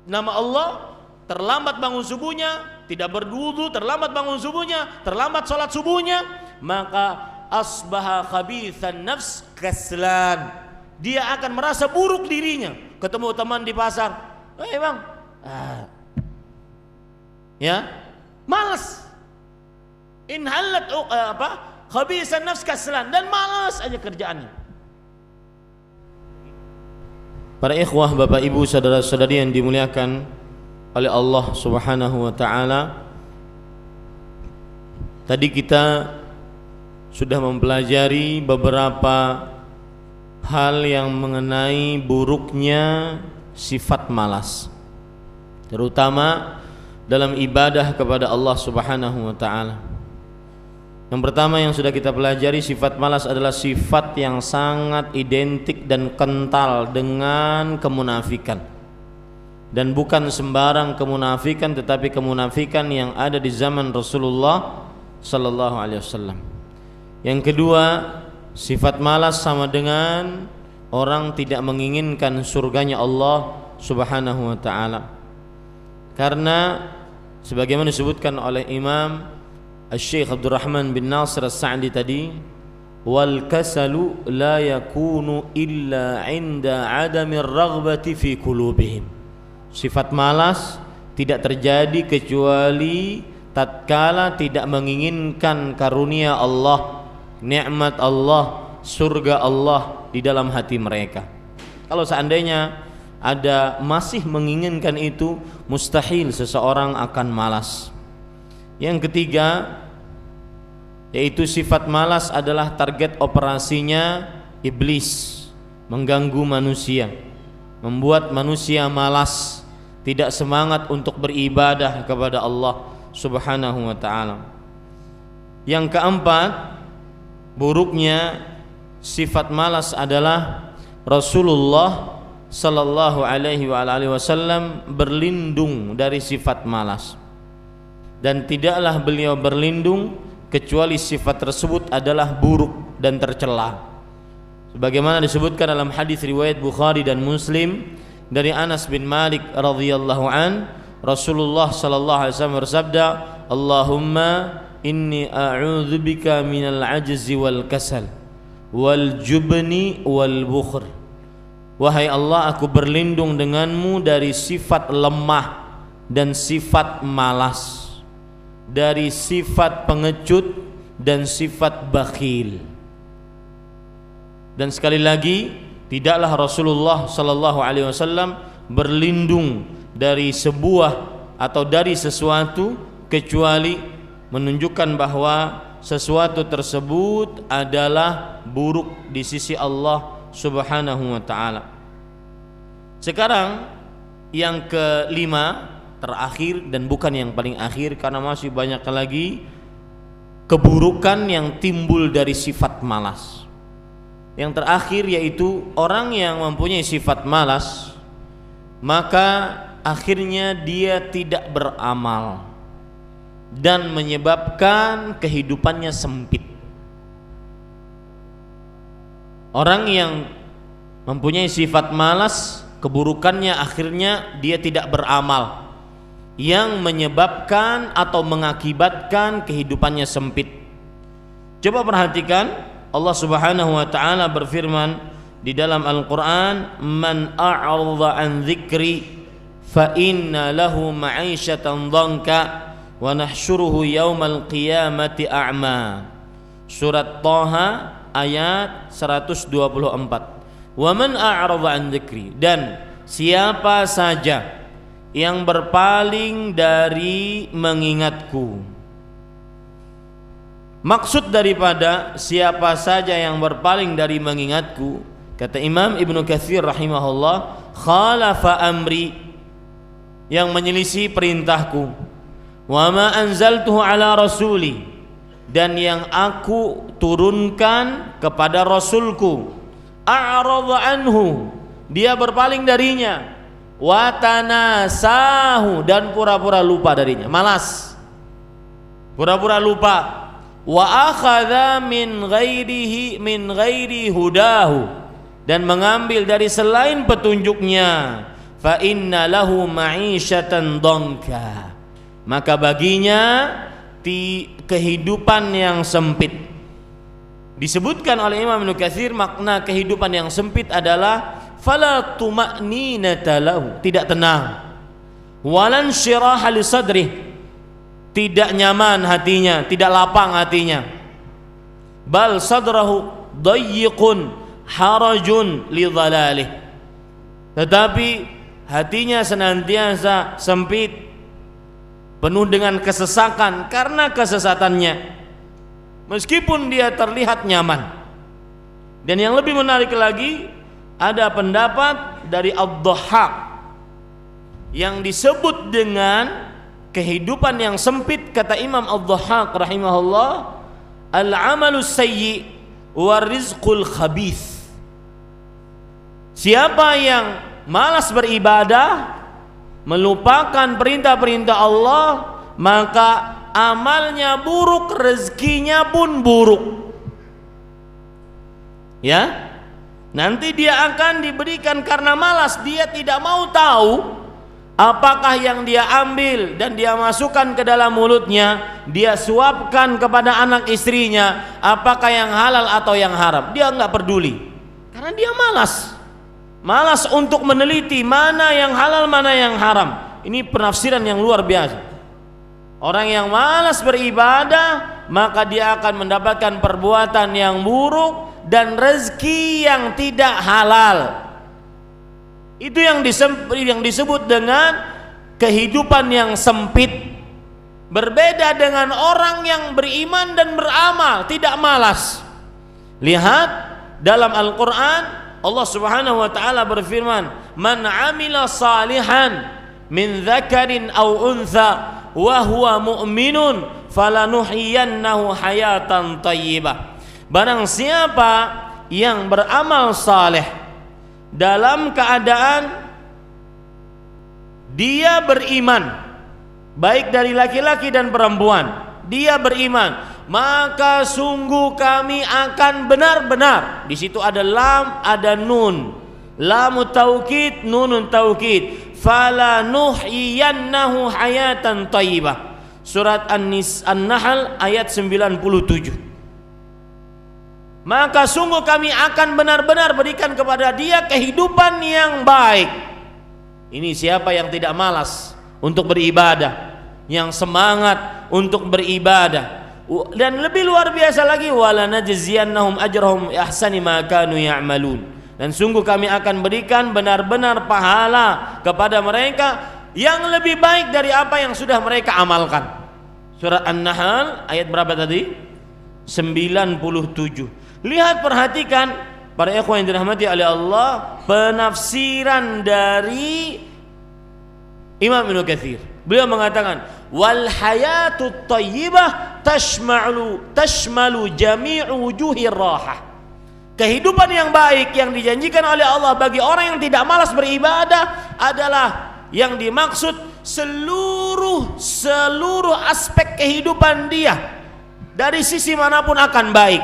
[SPEAKER 1] nama Allah, terlambat bangun subuhnya, tidak berwudu, terlambat bangun subuhnya, terlambat sholat subuhnya, maka asbaha khabithan nafs kaslan, dia akan merasa buruk dirinya. Ketemu teman di pasar, bang, ya, malas, inhalat khabithan nafs kaslan, dan malas aja kerjaannya. Para ikhwah, bapak ibu, saudara-saudari yang dimuliakan oleh Allah Subhanahu wa taala, tadi kita sudah mempelajari beberapa hal yang mengenai buruknya sifat malas, terutama dalam ibadah kepada Allah Subhanahu wa taala. Yang pertama yang sudah kita pelajari, sifat malas adalah sifat yang sangat identik dan kental dengan kemunafikan. Dan bukan sembarang kemunafikan, tetapi kemunafikan yang ada di zaman Rasulullah sallallahu alaihi wasallam. Yang kedua, sifat malas sama dengan orang tidak menginginkan surganya Allah Subhanahu wa taala. Karena sebagaimana disebutkan oleh Imam Syekh Abdurrahman bin Nasir As-Sa'di tadi, wal kasalu la yakunu illa 'inda 'adamir raghbati fi qulubihim. Sifat malas tidak terjadi kecuali tatkala tidak menginginkan karunia Allah, nikmat Allah, surga Allah di dalam hati mereka. Kalau seandainya ada masih menginginkan itu, mustahil seseorang akan malas. Yang ketiga, yaitu sifat malas adalah target operasinya iblis, mengganggu manusia, membuat manusia malas, tidak semangat untuk beribadah kepada Allah Subhanahu wa taala. Yang keempat, buruknya sifat malas adalah Rasulullah sallallahu alaihi wasallam berlindung dari sifat malas. Dan tidaklah beliau berlindung kecuali sifat tersebut adalah buruk dan tercela. Sebagaimana disebutkan dalam hadis riwayat Bukhari dan Muslim dari Anas bin Malik radhiyallahu an, Rasulullah sallallahu alaihi wasallam bersabda, "Allahumma inni a'udzubika minal ajzi wal kasal wal jubni wal bukhl. Wahai Allah, aku berlindung denganmu dari sifat lemah dan sifat malas, dari sifat pengecut dan sifat bakhil. Dan sekali lagi, tidaklah Rasulullah sallallahu alaihi wasallam berlindung dari sebuah atau dari sesuatu kecuali menunjukkan bahwa sesuatu tersebut adalah buruk di sisi Allah Subhanahu wa ta'ala. Sekarang yang kelima, terakhir dan bukan yang paling akhir, karena masih banyak lagi keburukan yang timbul dari sifat malas. Yang terakhir yaitu orang yang mempunyai sifat malas, maka akhirnya dia tidak beramal dan menyebabkan kehidupannya sempit. Orang yang mempunyai sifat malas, keburukannya akhirnya dia tidak beramal, yang menyebabkan atau mengakibatkan kehidupannya sempit. Coba perhatikan, Allah Subhanahu wa ta'ala berfirman di dalam Al-Quran, man a'radha an dzikri fa inna lahu ma'isyatan dhanka wa nahsyuruhu yaumal qiyamati a'ma. Surat Thaha ayat 124. Wa man a'radha an dzikri, dan siapa saja yang berpaling dari mengingatku. Maksud daripada siapa saja yang berpaling dari mengingatku, kata Imam Ibnu Katsir rahimahullah, khalafa amri, yang menyelisih perintahku, wa ma anzaltuhu ala rasuli, dan yang aku turunkan kepada rasulku, a'radha anhu, dia berpaling darinya, wa tanasahu, dan pura-pura lupa darinya, malas, pura-pura lupa, wa akhadha min ghairi hudahu, dan mengambil dari selain petunjuknya, fa inna lahu ma'isyatan dhanka, maka baginya kehidupan yang sempit. Disebutkan oleh Imam Ibnu Katsir, makna kehidupan yang sempit adalah fala tuma'ninata lahu, tidak tenang, walan syiraha li sadrih, tidak nyaman hatinya, tidak lapang hatinya, bal sadrahu dayyiqun harajun li dhalalih, tetapi hatinya senantiasa sempit, penuh dengan kesesakan karena kesesatannya, meskipun dia terlihat nyaman. Dan yang lebih menarik lagi, ada pendapat dari Ad-Dhahhak yang disebut dengan kehidupan yang sempit. Kata Imam Ad-Dhahhak rahimahullah, al-amalu sayyi wa rizqul khabith. Siapa yang malas beribadah, melupakan perintah-perintah Allah, maka amalnya buruk, rezekinya pun buruk. Ya, nanti dia akan diberikan karena malas, dia tidak mau tahu apakah yang dia ambil dan dia masukkan ke dalam mulutnya, dia suapkan kepada anak istrinya, apakah yang halal atau yang haram. Dia enggak peduli karena dia malas untuk meneliti mana yang halal, mana yang haram. Ini penafsiran yang luar biasa. Orang yang malas beribadah, maka dia akan mendapatkan perbuatan yang buruk dan rezeki yang tidak halal. Itu yang disebut dengan kehidupan yang sempit. Berbeda dengan orang yang beriman dan beramal, tidak malas. Lihat dalam Al-Quran, Allah Subhanahu wa ta'ala berfirman, man amila salihan min dzakarin aw untha wa huwa mu'minun falanuhyiyannahu hayatan thayyibah. Barang siapa yang beramal saleh dalam keadaan dia beriman, baik dari laki-laki dan perempuan, dia beriman, maka sungguh kami akan benar-benar. Di situ ada lam, ada nun, lamu taukid, nunun taukid, fala nuhyiyannahu hayatan thayyibah. Surat An-Nahl ayat 97. maka sungguh kami akan benar-benar berikan kepada dia kehidupan yang baik. Ini siapa yang tidak malas untuk beribadah, yang semangat untuk beribadah. Dan lebih luar biasa lagi, wala najziyannahum ajrahum ahsani ma kanu ya'malun. Dan sungguh kami akan berikan benar-benar pahala kepada mereka yang lebih baik dari apa yang sudah mereka amalkan. Surat An-Nahl ayat berapa tadi? 97. Lihat, perhatikan para ikhwan yang dirahmati oleh Allah, penafsiran dari Imam Ibnu Katsir. Beliau mengatakan, wal hayatut thayyibah tashmalu jami'u wujuhir rahah. Kehidupan yang baik yang dijanjikan oleh Allah bagi orang yang tidak malas beribadah adalah yang dimaksud seluruh aspek kehidupan dia dari sisi manapun akan baik.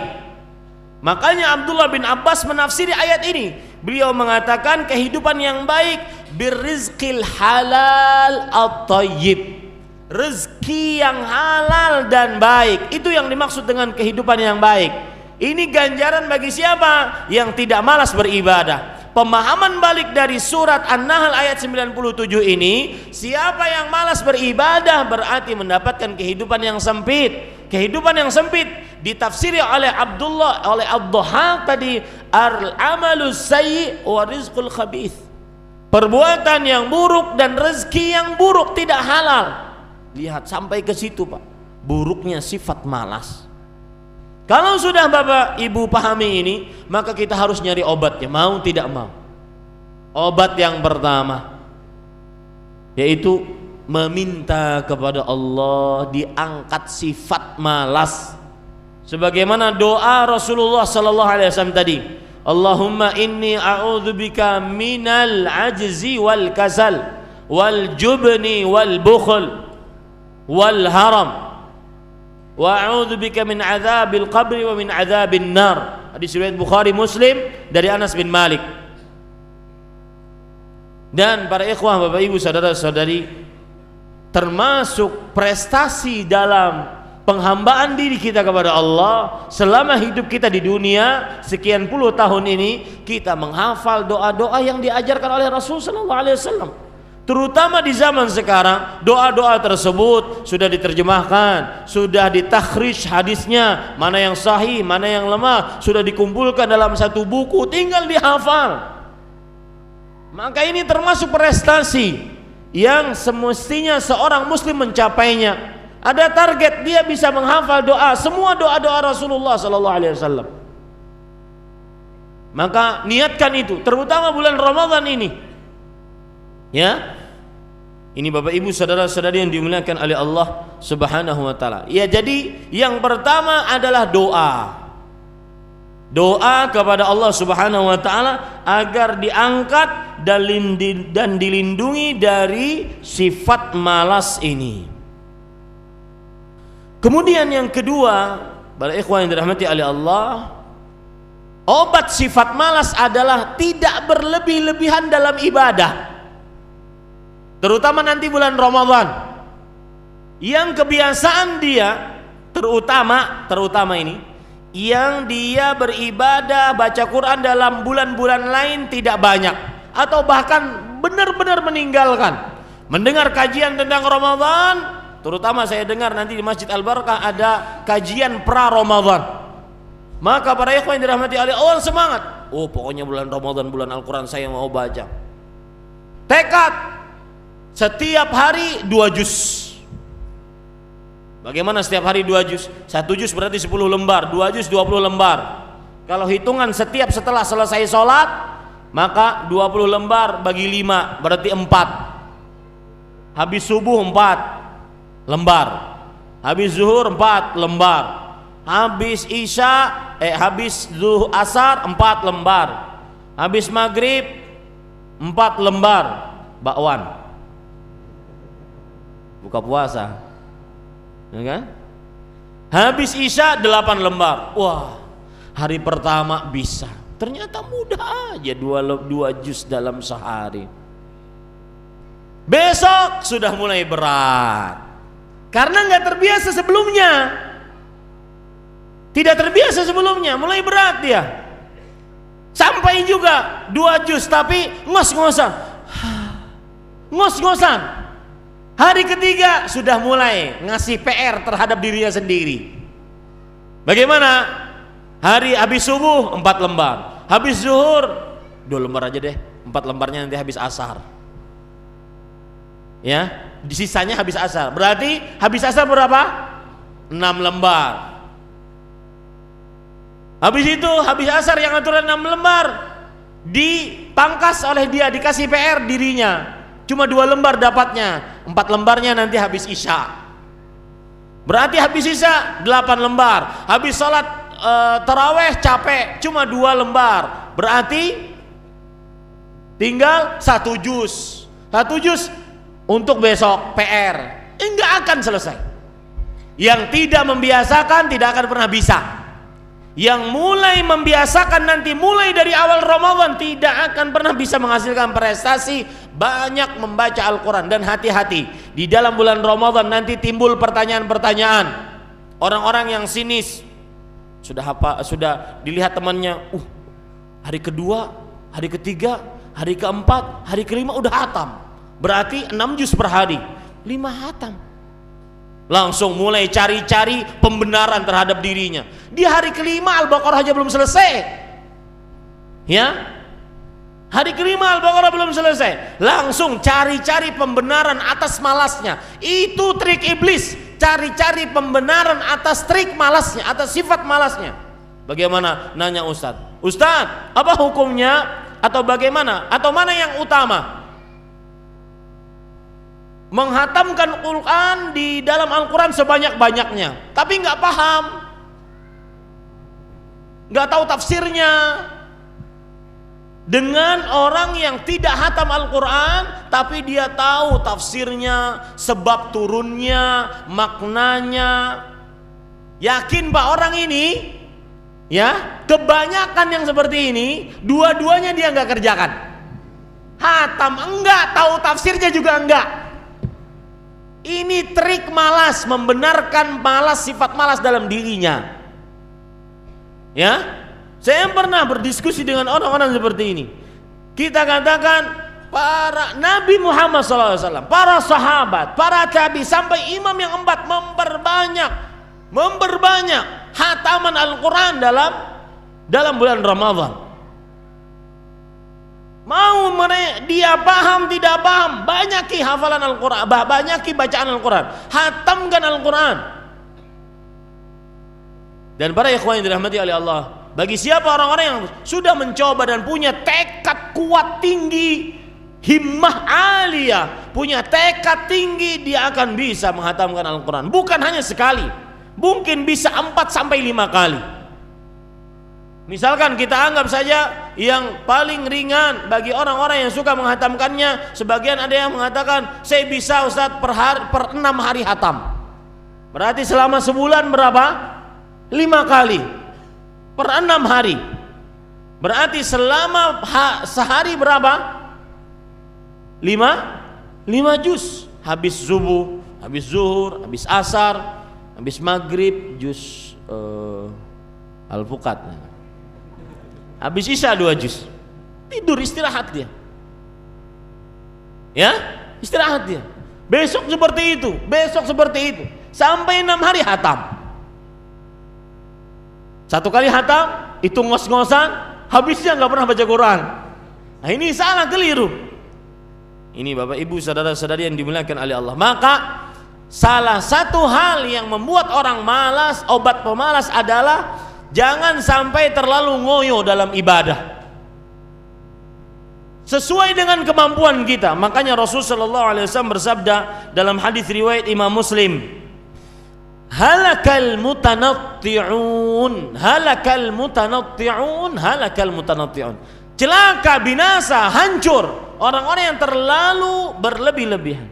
[SPEAKER 1] Makanya Abdullah bin Abbas menafsiri ayat ini. Beliau mengatakan kehidupan yang baik birrizqil halal at-thayyib. Rezeki yang halal dan baik, itu yang dimaksud dengan kehidupan yang baik. Ini ganjaran bagi siapa yang tidak malas beribadah. Pemahaman balik dari surat An-Nahl ayat 97 ini, siapa yang malas beribadah berarti mendapatkan kehidupan yang sempit. Kehidupan yang sempit ditafsiri oleh Ad-Dhahhak tadi, al-amalus sayyi wa rizqul khabith. Perbuatan yang buruk dan rezeki yang buruk, tidak halal. Lihat sampai ke situ, Pak. Buruknya sifat malas. Kalau sudah Bapak Ibu pahami ini, maka kita harus nyari obatnya, mau tidak mau. Obat yang pertama yaitu meminta kepada Allah diangkat sifat malas. Sebagaimana doa Rasulullah sallallahu alaihi wasallam tadi, Allahumma inni a'udzubika minal ajzi wal kasal wal jubni wal bukhl wal haram wa a'udzubika min adzabil qabri wa min adzabin nar. Hadis riwayat Bukhari Muslim dari Anas bin Malik. Dan para ikhwah, Bapak Ibu, saudara-saudari, termasuk prestasi dalam penghambaan diri kita kepada Allah selama hidup kita di dunia sekian puluh tahun ini, kita menghafal doa-doa yang diajarkan oleh Rasul sallallahu alaihi wasallam. Terutama di zaman sekarang, doa-doa tersebut sudah diterjemahkan, sudah ditakhrij hadisnya, mana yang sahih, mana yang lemah, sudah dikumpulkan dalam satu buku, tinggal dihafal. Maka ini termasuk prestasi yang semestinya seorang muslim mencapainya. Ada target, dia bisa menghafal doa, semua doa-doa Rasulullah sallallahu alaihi wasallam. Maka niatkan itu, terutama bulan Ramadan ini. Ya. Ini Bapak Ibu, saudara-saudari yang dimuliakan oleh Allah Subhanahu wa taala. Ya, jadi yang pertama adalah doa. Doa kepada Allah Subhanahu wa taala agar diangkat dan dilindungi dari sifat malas ini. Kemudian yang kedua, para ikhwan yang dirahmati oleh Allah, obat sifat malas adalah tidak berlebih-lebihan dalam ibadah. Terutama nanti bulan Ramadan, yang kebiasaan dia terutama ini, yang dia beribadah baca Quran dalam bulan-bulan lain tidak banyak, atau bahkan benar-benar meninggalkan mendengar kajian tentang Ramadan. Terutama saya dengar nanti di Masjid Al-Barakah ada kajian pra-Ramadan. Maka para ikhwan yang dirahmati oleh Allah semangat. Oh, pokoknya bulan Ramadan, bulan Al-Quran saya mau baca. Tekad setiap hari 2 juz. Bagaimana setiap hari 2 juz? 1 juz berarti 10 lembar, 2 juz 20 lembar. Kalau hitungan setiap setelah selesai sholat, maka 20 lembar bagi 5 berarti 4. Habis subuh 4 lembar, habis zuhur 4 lembar, habis habis asar 4 lembar, habis maghrib 4 lembar. Bakwan buka puasa, ya kan? Habis isya 8 lembar. Wah, hari pertama bisa, ternyata mudah aja 2 juz dalam sehari. Besok sudah mulai berat karena nggak terbiasa sebelumnya. Tidak terbiasa sebelumnya, mulai berat dia. Sampai juga 2 juz tapi ngos-ngosan. Ngos-ngosan. Hari ketiga sudah mulai ngasih PR terhadap dirinya sendiri. Bagaimana? Hari habis subuh 4 lembar, habis zuhur 2 lembar aja deh, 4 lembarnya nanti habis asar. Ya, sisanya habis asar. Berarti habis asar berapa? 6 lembar. Habis itu habis asar yang aturan 6 lembar dipangkas oleh dia, dikasih PR dirinya. Cuma 2 lembar dapatnya, 4 lembarnya nanti habis isya. Berarti habis isya 8 lembar. Habis sholat taraweh capek, cuma 2 lembar. Berarti tinggal 1 juz. 1 juz untuk besok PR. Enggak akan selesai. Yang tidak membiasakan tidak akan pernah bisa. Yang mulai membiasakan nanti mulai dari awal Ramadan tidak akan pernah bisa menghasilkan prestasi banyak membaca Al-Quran. Dan hati-hati, di dalam bulan Ramadan nanti timbul pertanyaan-pertanyaan. Orang-orang yang sinis, sudah dilihat temannya, hari kedua, hari ketiga, hari keempat, hari kelima udah hatam. Berarti 6 juz per hari, 5 hatam. Langsung mulai cari-cari pembenaran terhadap dirinya. Di hari kelima Al-Baqarah aja belum selesai. Ya, hari kelima Al-Baqarah belum selesai, langsung cari-cari pembenaran atas malasnya. Itu trik iblis, cari-cari pembenaran atas trik malasnya, atas sifat malasnya. Bagaimana? Nanya Ustadz, Ustadz apa hukumnya? Atau bagaimana? Atau mana yang utama? Menghatamkan Quran di dalam Al-Quran sebanyak-banyaknya, tapi nggak paham, nggak tahu tafsirnya. Dengan orang yang tidak hatam Al-Quran tapi dia tahu tafsirnya, sebab turunnya, maknanya. Yakin Pak orang ini, ya, kebanyakan yang seperti ini dua-duanya dia nggak kerjakan. Hatam enggak, tahu tafsirnya juga enggak. Ini trik malas, membenarkan malas, sifat malas dalam dirinya. Ya, saya pernah berdiskusi dengan orang-orang seperti ini. Kita katakan para Nabi Muhammad SAW, para sahabat, para tabi sampai imam yang 4 memperbanyak hataman Al-Quran dalam bulan Ramadan. Mau dia paham tidak paham, banyaki hafalan Al-Quran, banyaki bacaan Al-Quran, hatamkan Al-Quran. Dan para ikhwan yang dirahmati oleh Allah, bagi siapa orang-orang yang sudah mencoba dan punya tekad kuat tinggi, himmah aliyah, punya tekad tinggi, dia akan bisa menghatamkan Al-Quran. Bukan hanya sekali, mungkin bisa 4 sampai 5 kali. Misalkan kita anggap saja yang paling ringan bagi orang-orang yang suka menghatamkannya, sebagian ada yang mengatakan saya bisa Ustadz per 6 hari hatam. Berarti selama sebulan berapa? 5 kali per 6 hari. Berarti selama sehari berapa? 5 juz. Habis subuh, habis zuhur, habis asar, habis maghrib juz Al-Fuqat. Habis isya 2 juz. Tidur, istirahat dia. Ya, istirahat dia. Besok seperti itu, besok seperti itu, sampai 6 hari hatam. 1 kali hatam itu ngos-ngosan, habisnya nggak pernah baca Quran. Nah ini salah, keliru. Ini Bapak Ibu saudara-saudari yang dimuliakan oleh Allah. Maka salah satu hal yang membuat orang malas, obat pemalas adalah jangan sampai terlalu ngoyo dalam ibadah. Sesuai dengan kemampuan kita. Makanya Rasulullah SAW bersabda dalam hadis riwayat Imam Muslim, halakal mutanatti'un, halakal mutanatti'un, halakal mutanatti'un. Celaka, binasa, hancur orang-orang yang terlalu berlebih-lebihan.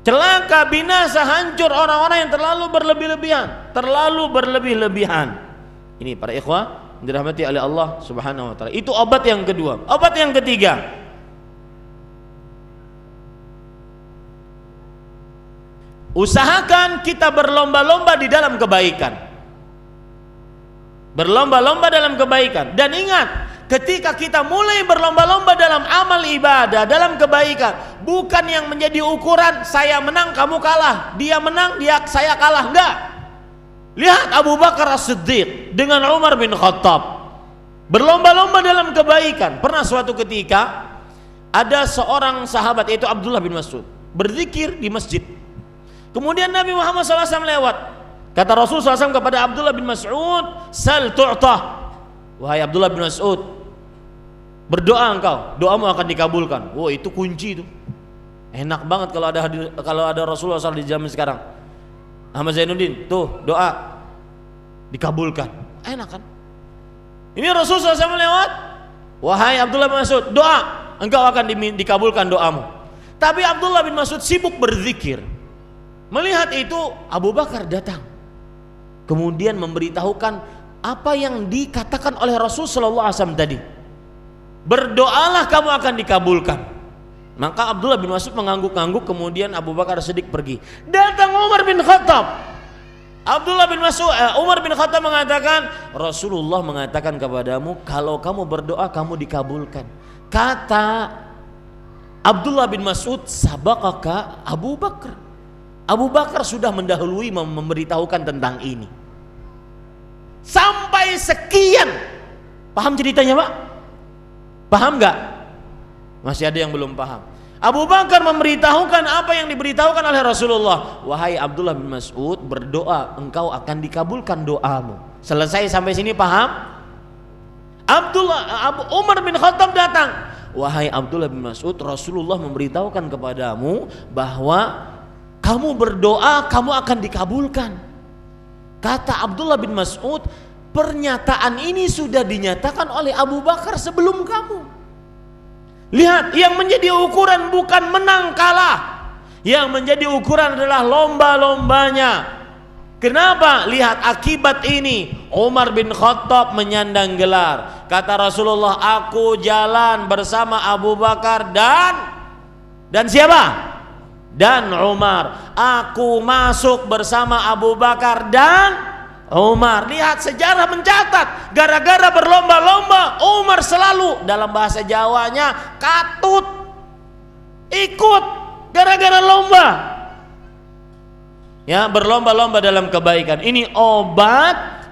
[SPEAKER 1] Celaka, binasa, hancur orang-orang yang terlalu berlebih-lebihan, terlalu berlebih-lebihan. Ini para ikhwah dirahmati oleh Allah Subhanahu wa taala. Itu obat yang kedua. Obat yang ketiga, usahakan kita berlomba-lomba di dalam kebaikan. Berlomba-lomba dalam kebaikan. Dan ingat, ketika kita mulai berlomba-lomba dalam amal ibadah, dalam kebaikan, bukan yang menjadi ukuran saya menang kamu kalah, dia menang saya kalah, enggak. Lihat Abu Bakar As-Siddiq dengan Umar bin Khattab berlomba-lomba dalam kebaikan. Pernah suatu ketika ada seorang sahabat, yaitu Abdullah bin Mas'ud, berzikir di masjid. Kemudian Nabi Muhammad SAW lewat. Kata Rasul SAW kepada Abdullah bin Mas'ud, sal tu'tah. Wahai Abdullah bin Mas'ud, berdoa engkau, doamu akan dikabulkan. Wah, itu kunci itu. Enak banget kalau ada Rasulullah SAW di zaman sekarang. Ahmad Zainuddin, tuh doa dikabulkan. Enak kan? Ini Rasulullah SAW lewat. Wahai Abdullah bin Mas'ud, doa, engkau akan dikabulkan doamu. Tapi Abdullah bin Mas'ud sibuk berzikir. Melihat itu Abu Bakar datang, kemudian memberitahukan apa yang dikatakan oleh Rasul sallallahu alaihi wasallam tadi. Berdoalah kamu akan dikabulkan. Maka Abdullah bin Mas'ud mengangguk-angguk, kemudian Abu Bakar Siddiq pergi. Datang Umar bin Khattab. Umar bin Khattab mengatakan, Rasulullah mengatakan kepadamu, kalau kamu berdoa kamu dikabulkan. Kata Abdullah bin Mas'ud, sabaqaka Abu Bakar. Abu Bakar sudah mendahului memberitahukan tentang ini. Sampai sekian. Paham ceritanya, Pak? Paham nggak? Masih ada yang belum paham. Abu Bakar memberitahukan apa yang diberitahukan oleh Rasulullah. Wahai Abdullah bin Mas'ud, berdoa, engkau akan dikabulkan doamu. Selesai sampai sini, paham? Umar bin Khattab datang. Wahai Abdullah bin Mas'ud, Rasulullah memberitahukan kepadamu bahwa kamu berdoa, kamu akan dikabulkan. Kata Abdullah bin Mas'ud, pernyataan ini sudah dinyatakan oleh Abu Bakar sebelum kamu. Lihat, yang menjadi ukuran bukan menang kalah. Yang menjadi ukuran adalah lomba-lombanya. Kenapa? Lihat akibat ini. Umar bin Khattab menyandang gelar. Kata Rasulullah, aku jalan bersama Abu Bakar dan siapa? Dan Umar. Aku masuk bersama Abu Bakar dan Umar. Lihat, sejarah mencatat, gara-gara berlomba-lomba Umar selalu, dalam bahasa Jawanya, katut, ikut gara-gara lomba. Ya, berlomba-lomba dalam kebaikan. Ini obat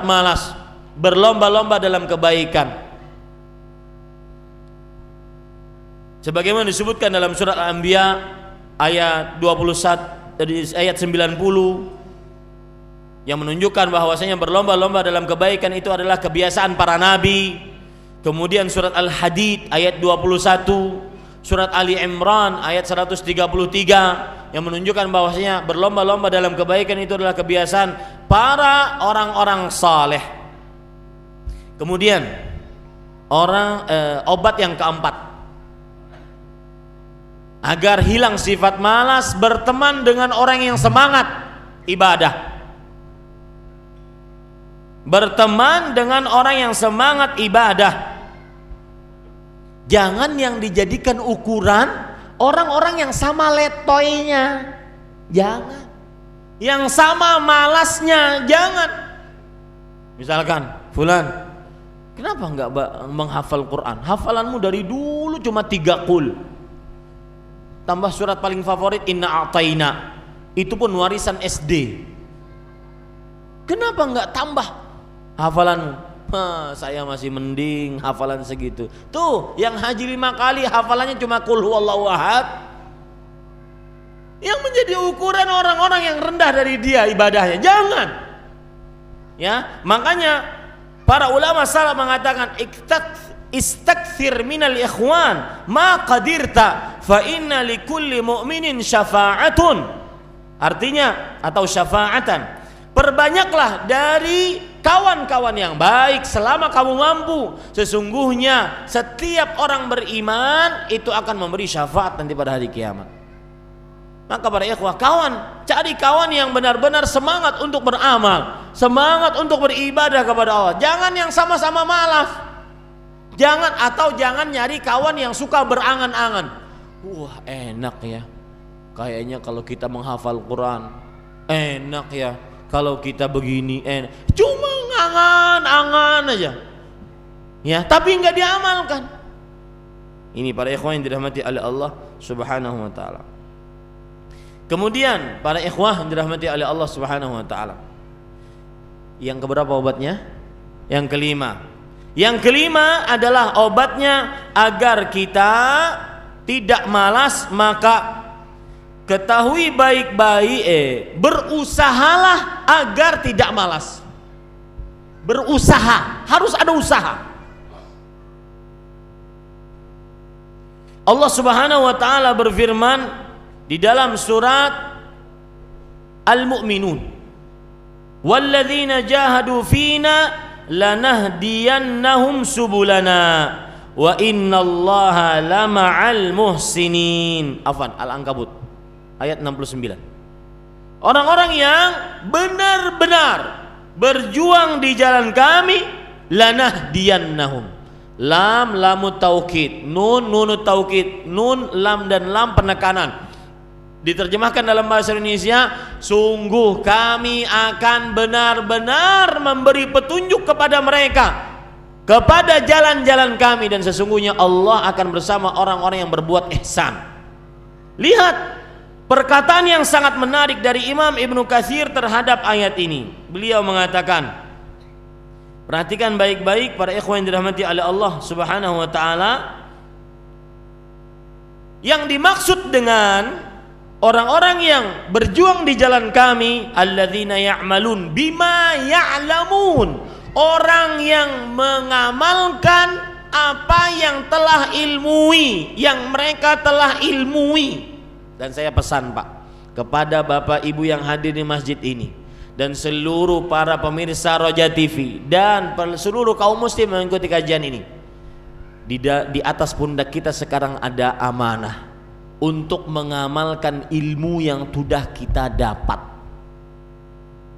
[SPEAKER 1] malas. Berlomba-lomba dalam kebaikan. Sebagaimana disebutkan dalam surat Al-Anbiya ayat 21 ayat 90, yang menunjukkan bahwasanya berlomba-lomba dalam kebaikan itu adalah kebiasaan para nabi. Kemudian surat Al-Hadid ayat 21, surat Ali Imran ayat 133 yang menunjukkan bahwasanya berlomba-lomba dalam kebaikan itu adalah kebiasaan para orang-orang saleh. Kemudian obat yang keempat agar hilang sifat malas, berteman dengan orang yang semangat ibadah. Berteman dengan orang yang semangat ibadah. Jangan yang dijadikan ukuran orang-orang yang sama letoynya. Jangan. Yang sama malasnya, jangan. Misalkan, fulan, kenapa enggak menghafal Quran? Hafalanmu dari dulu cuma 3 qul. Tambah surat paling favorit Inna A'taina, itu pun warisan SD. Kenapa enggak tambah hafalanmu? Saya masih mending hafalan segitu. Tuh, yang haji 5 kali hafalannya cuma qul huwallahu ahad. Yang menjadi ukuran orang-orang yang rendah dari dia ibadahnya. Jangan. Ya, makanya para ulama salaf mengatakan istakthir minal ikhwan ma qadirta fa inna likulli mu'minin syafa'atun. Artinya, atau syafa'atan, perbanyaklah dari kawan-kawan yang baik selama kamu mampu. Sesungguhnya setiap orang beriman itu akan memberi syafaat nanti pada hari kiamat. Maka para ikhwah, cari kawan yang benar-benar semangat untuk beramal, semangat untuk beribadah kepada Allah. Jangan yang sama-sama malas. Jangan nyari kawan yang suka berangan-angan. Wah, enak ya, kayaknya kalau kita menghafal Quran enak ya, kalau kita begini cuma angan-angan aja. Ya, tapi enggak diamalkan. Ini para ikhwan yang dirahmati oleh Allah Subhanahu wa taala. Kemudian para ikhwah yang dirahmati oleh Allah Subhanahu wa taala. Yang keberapa obatnya? Yang kelima. Yang kelima adalah obatnya agar kita tidak malas, maka ketahui baik-baik berusahalah agar tidak malas. Berusaha, harus ada usaha. Allah Subhanahu wa taala berfirman di dalam surat Al-Mu'minun, "Walladzina jahadu fina lanahdiyannahum subulana wa innallaha lama'al muhsinin." Afwan, Al-Ankabut ayat 69. Orang-orang yang benar-benar berjuang di jalan kami, lanahdiyannahum. Lam lamut taukid, nun nunut taukid, nun lam dan lam penekanan. Diterjemahkan dalam bahasa Indonesia, sungguh kami akan benar-benar memberi petunjuk kepada mereka kepada jalan-jalan kami, dan sesungguhnya Allah akan bersama orang-orang yang berbuat ihsan. Lihat perkataan yang sangat menarik dari Imam Ibnu Katsir terhadap ayat ini. Beliau mengatakan, perhatikan baik-baik para ikhwan yang dirahmati oleh Allah Subhanahu wa taala, yang dimaksud dengan orang-orang yang berjuang di jalan kami, alladzina ya'malun bima ya'lamun, orang yang mengamalkan apa yang telah ilmui, yang mereka telah ilmui. Dan saya pesan Pak kepada Bapak Ibu yang hadir di masjid ini dan seluruh para pemirsa Roja TV dan seluruh kaum muslim yang mengikuti kajian ini, di atas pundak kita sekarang ada amanah untuk mengamalkan ilmu yang sudah kita dapat,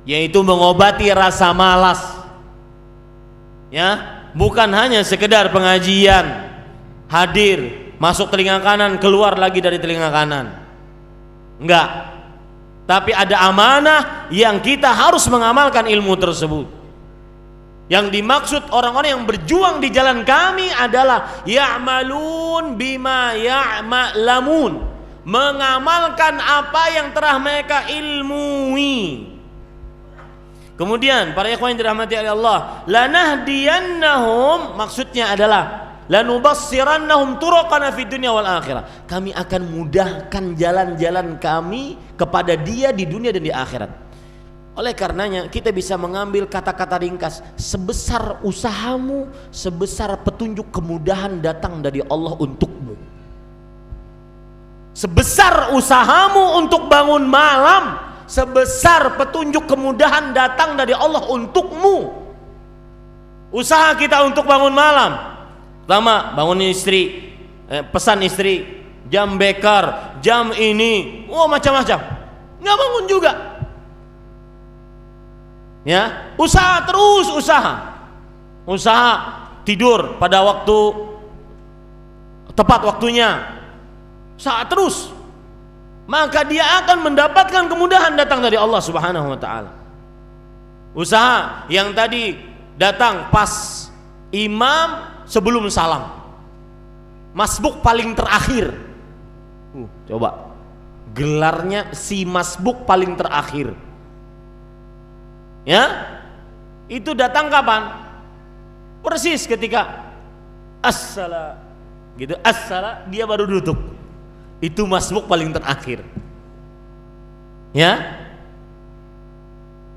[SPEAKER 1] yaitu mengobati rasa malas. Ya, bukan hanya sekedar pengajian, hadir, masuk telinga kanan, keluar lagi dari telinga kanan. Enggak. Tapi ada amanah yang kita harus mengamalkan ilmu tersebut. Yang dimaksud orang-orang yang berjuang di jalan kami adalah ya'malun bima ya'lamun, mengamalkan apa yang telah mereka ilmui. Kemudian para ikhwan yang dirahmati oleh Allah, lanahdiyannahum, maksudnya adalah lanubassirannahum turaqana fid dunya wal akhirah. Kami akan mudahkan jalan-jalan kami kepada dia di dunia dan di akhirat. Oleh karenanya kita bisa mengambil kata-kata ringkas, sebesar usahamu, sebesar petunjuk kemudahan datang dari Allah untukmu. Sebesar usahamu untuk bangun malam, sebesar petunjuk kemudahan datang dari Allah untukmu. Usaha kita untuk bangun malam, pertama bangun istri, pesan istri, jam bekar, jam ini, macam-macam, nggak bangun juga. Ya, usaha terus, usaha tidur pada waktu tepat waktunya, usaha terus, maka dia akan mendapatkan kemudahan datang dari Allah Subhanahu wa taala. Usaha yang tadi datang pas imam sebelum salam, masbuk paling terakhir. Coba gelarnya si masbuk paling terakhir. Ya, itu datang kapan? Persis ketika as-salat, gitu, as-salat dia baru duduk. Itu masbuk paling terakhir. Ya,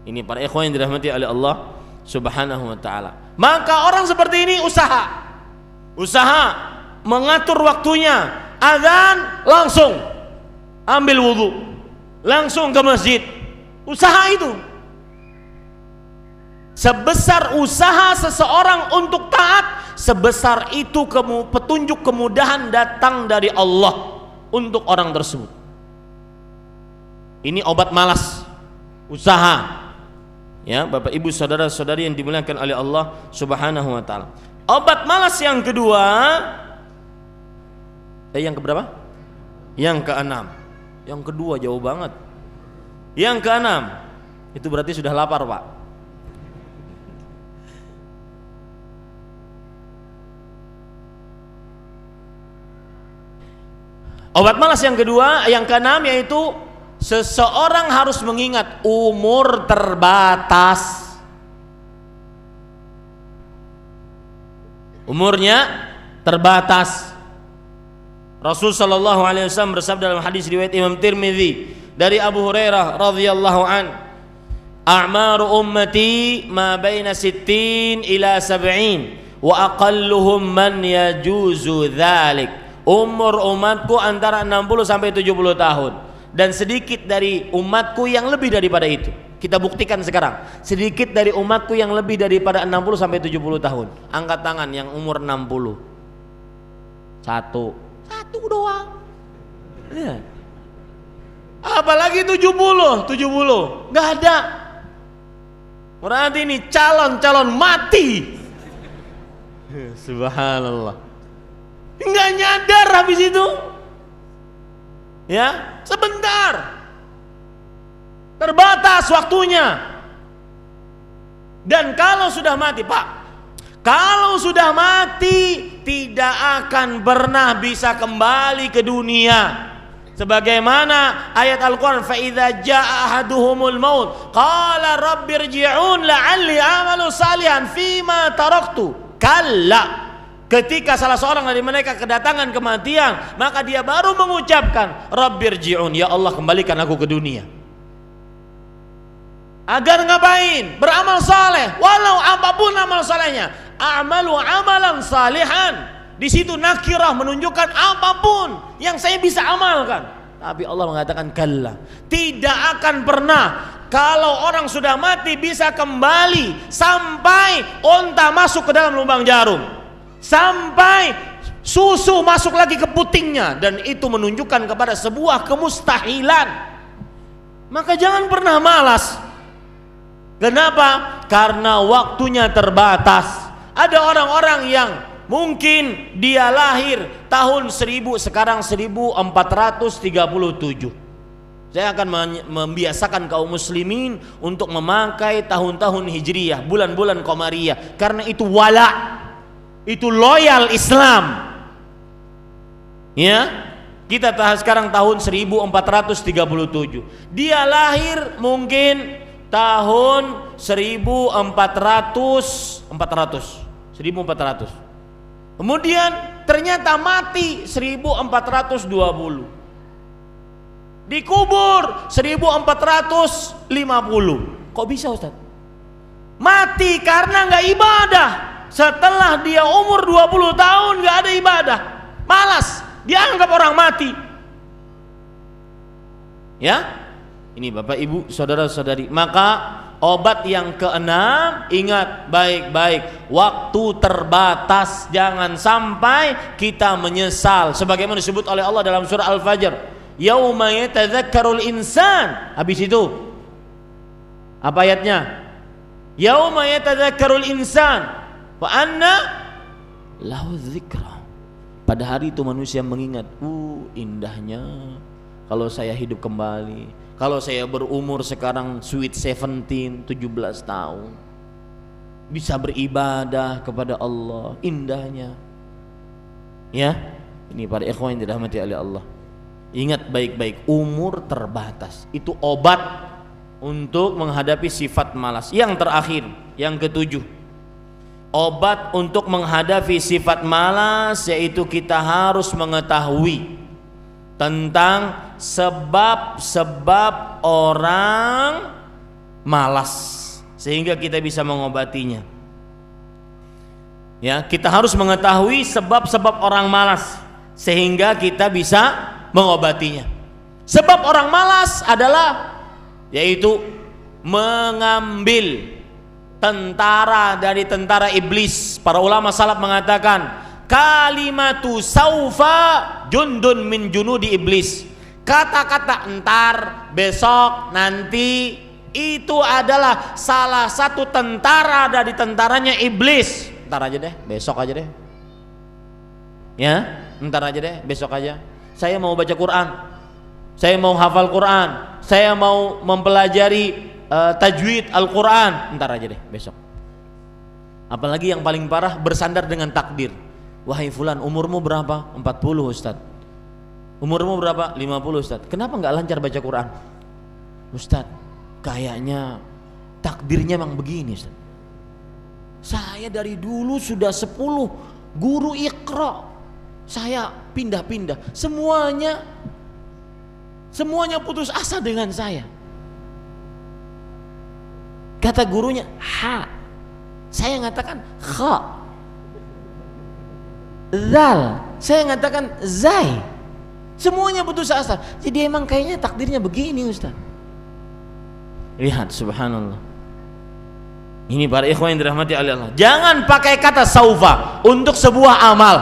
[SPEAKER 1] ini para ikhwan yang dirahmati oleh Allah Subhanahu wa taala. Maka orang seperti ini usaha mengatur waktunya, azan langsung ambil wudu, langsung ke masjid. Usaha itu, sebesar usaha seseorang untuk taat, sebesar itu petunjuk kemudahan datang dari Allah untuk orang tersebut. Ini obat malas, usaha. Ya, Bapak Ibu saudara-saudari yang dimuliakan oleh Allah Subhanahu wa taala. Obat malas yang kedua, yang keberapa? Yang keenam. Yang kedua jauh banget. Yang keenam, Itu berarti sudah lapar, Pak. Obat malas yang kedua, yang keenam, yaitu seseorang harus mengingat umur terbatas. Umurnya terbatas. Rasul sallallahu alaihi wasallam bersabda dalam hadis riwayat Imam Tirmidzi dari Abu Hurairah radhiyallahu an, "A'maru ummati ma baina 60 ila 70 wa aqalluhum man yajuzu dzalik." Umur umatku antara 60 sampai 70 tahun, dan sedikit dari umatku yang lebih daripada itu. Kita buktikan sekarang, sedikit dari umatku yang lebih daripada 60 sampai 70 tahun. Angkat tangan yang umur 60. Satu doang. Ya. Apalagi 70, nggak ada. Berarti ini calon mati. Subhanallah. Nggak nyadar habis itu. Ya, sebentar. Terbatas waktunya. Dan kalau sudah mati, Pak, kalau sudah mati tidak akan pernah bisa kembali ke dunia. Sebagaimana ayat Al-Quran, fa idza jaa ahaduhumul maut qala rabbirji'un la'alli a'malu salihan fima taraktu. Kalla. Ketika salah seorang dari mereka kedatangan kematian, maka dia baru mengucapkan rabbirji'un, ya Allah kembalikan aku ke dunia. Agar ngapain? Beramal saleh, walau apapun amal salehnya. A'malu amalan salihan. Di situ nakirah menunjukkan apapun yang saya bisa amalkan. Tapi Allah mengatakan kalla, tidak akan pernah. Kalau orang sudah mati bisa kembali sampai onta masuk ke dalam lubang jarum, sampai susu masuk lagi ke putingnya, dan itu menunjukkan kepada sebuah kemustahilan. Maka jangan pernah malas. Kenapa? Karena waktunya terbatas. Ada orang-orang yang mungkin dia lahir tahun 1000, sekarang 1437. Saya akan membiasakan kaum muslimin untuk memakai tahun-tahun hijriyah, bulan-bulan qamariyah, karena itu wala, itu loyal Islam. Ya, kita sekarang tahun 1437. Dia lahir mungkin tahun 1400. Kemudian ternyata mati 1420. Dikubur 1450. Kok bisa, Ustaz? Mati karena nggak ibadah. Setelah dia umur 20 tahun nggak ada ibadah, malas, dianggap orang mati. Ya, ini Bapak Ibu saudara-saudari. Maka obat yang keenam, ingat baik-baik, waktu terbatas. Jangan sampai kita menyesal, sebagaimana disebut oleh Allah dalam surah Al-Fajr, yauma yatadzakkarul insan. Habis itu apa ayatnya? Yauma yatadzakkarul insan wa anna lahu dzikra. Pada hari itu manusia mengingat, indahnya kalau saya hidup kembali, kalau saya berumur sekarang sweet 17 tahun, bisa beribadah kepada Allah, indahnya. Ya, ini para ikhwan yang dirahmati oleh Allah, ingat baik-baik, umur terbatas. Itu obat untuk menghadapi sifat malas. Yang terakhir, yang ketujuh, obat untuk menghadapi sifat malas, yaitu kita harus mengetahui tentang sebab-sebab orang malas sehingga kita bisa mengobatinya. Ya, kita harus mengetahui sebab-sebab orang malas sehingga kita bisa mengobatinya. Sebab orang malas adalah yaitu mengambil tentara dari tentara iblis. Para ulama salaf mengatakan kalimatu saufa jundun min junudi iblis. Kata-kata entar, besok, nanti, itu adalah salah satu tentara dari tentaranya iblis. Entar aja deh, besok aja deh. Ya, entar aja deh, besok aja. Saya mau baca Quran, saya mau hafal Quran, saya mau mempelajari tajwid Al-Quran, ntar aja deh besok. Apalagi yang paling parah bersandar dengan takdir. Wahai fulan, umurmu berapa? 40 Ustaz. Umurmu berapa? 50 Ustaz. Kenapa nggak lancar baca Quran? Ustaz, kayaknya takdirnya memang begini Ustaz. Saya dari dulu sudah 10 guru Iqra, saya pindah-pindah, semuanya putus asa dengan saya. Kata gurunya ha, saya ngatakan kha. Zal, saya ngatakan zai. Semuanya putus asa. Jadi emang kayaknya takdirnya begini Ustaz. Lihat subhanallah. Ini para ikhwan yang dirahmati oleh Allah. Jangan pakai kata saufa untuk sebuah amal.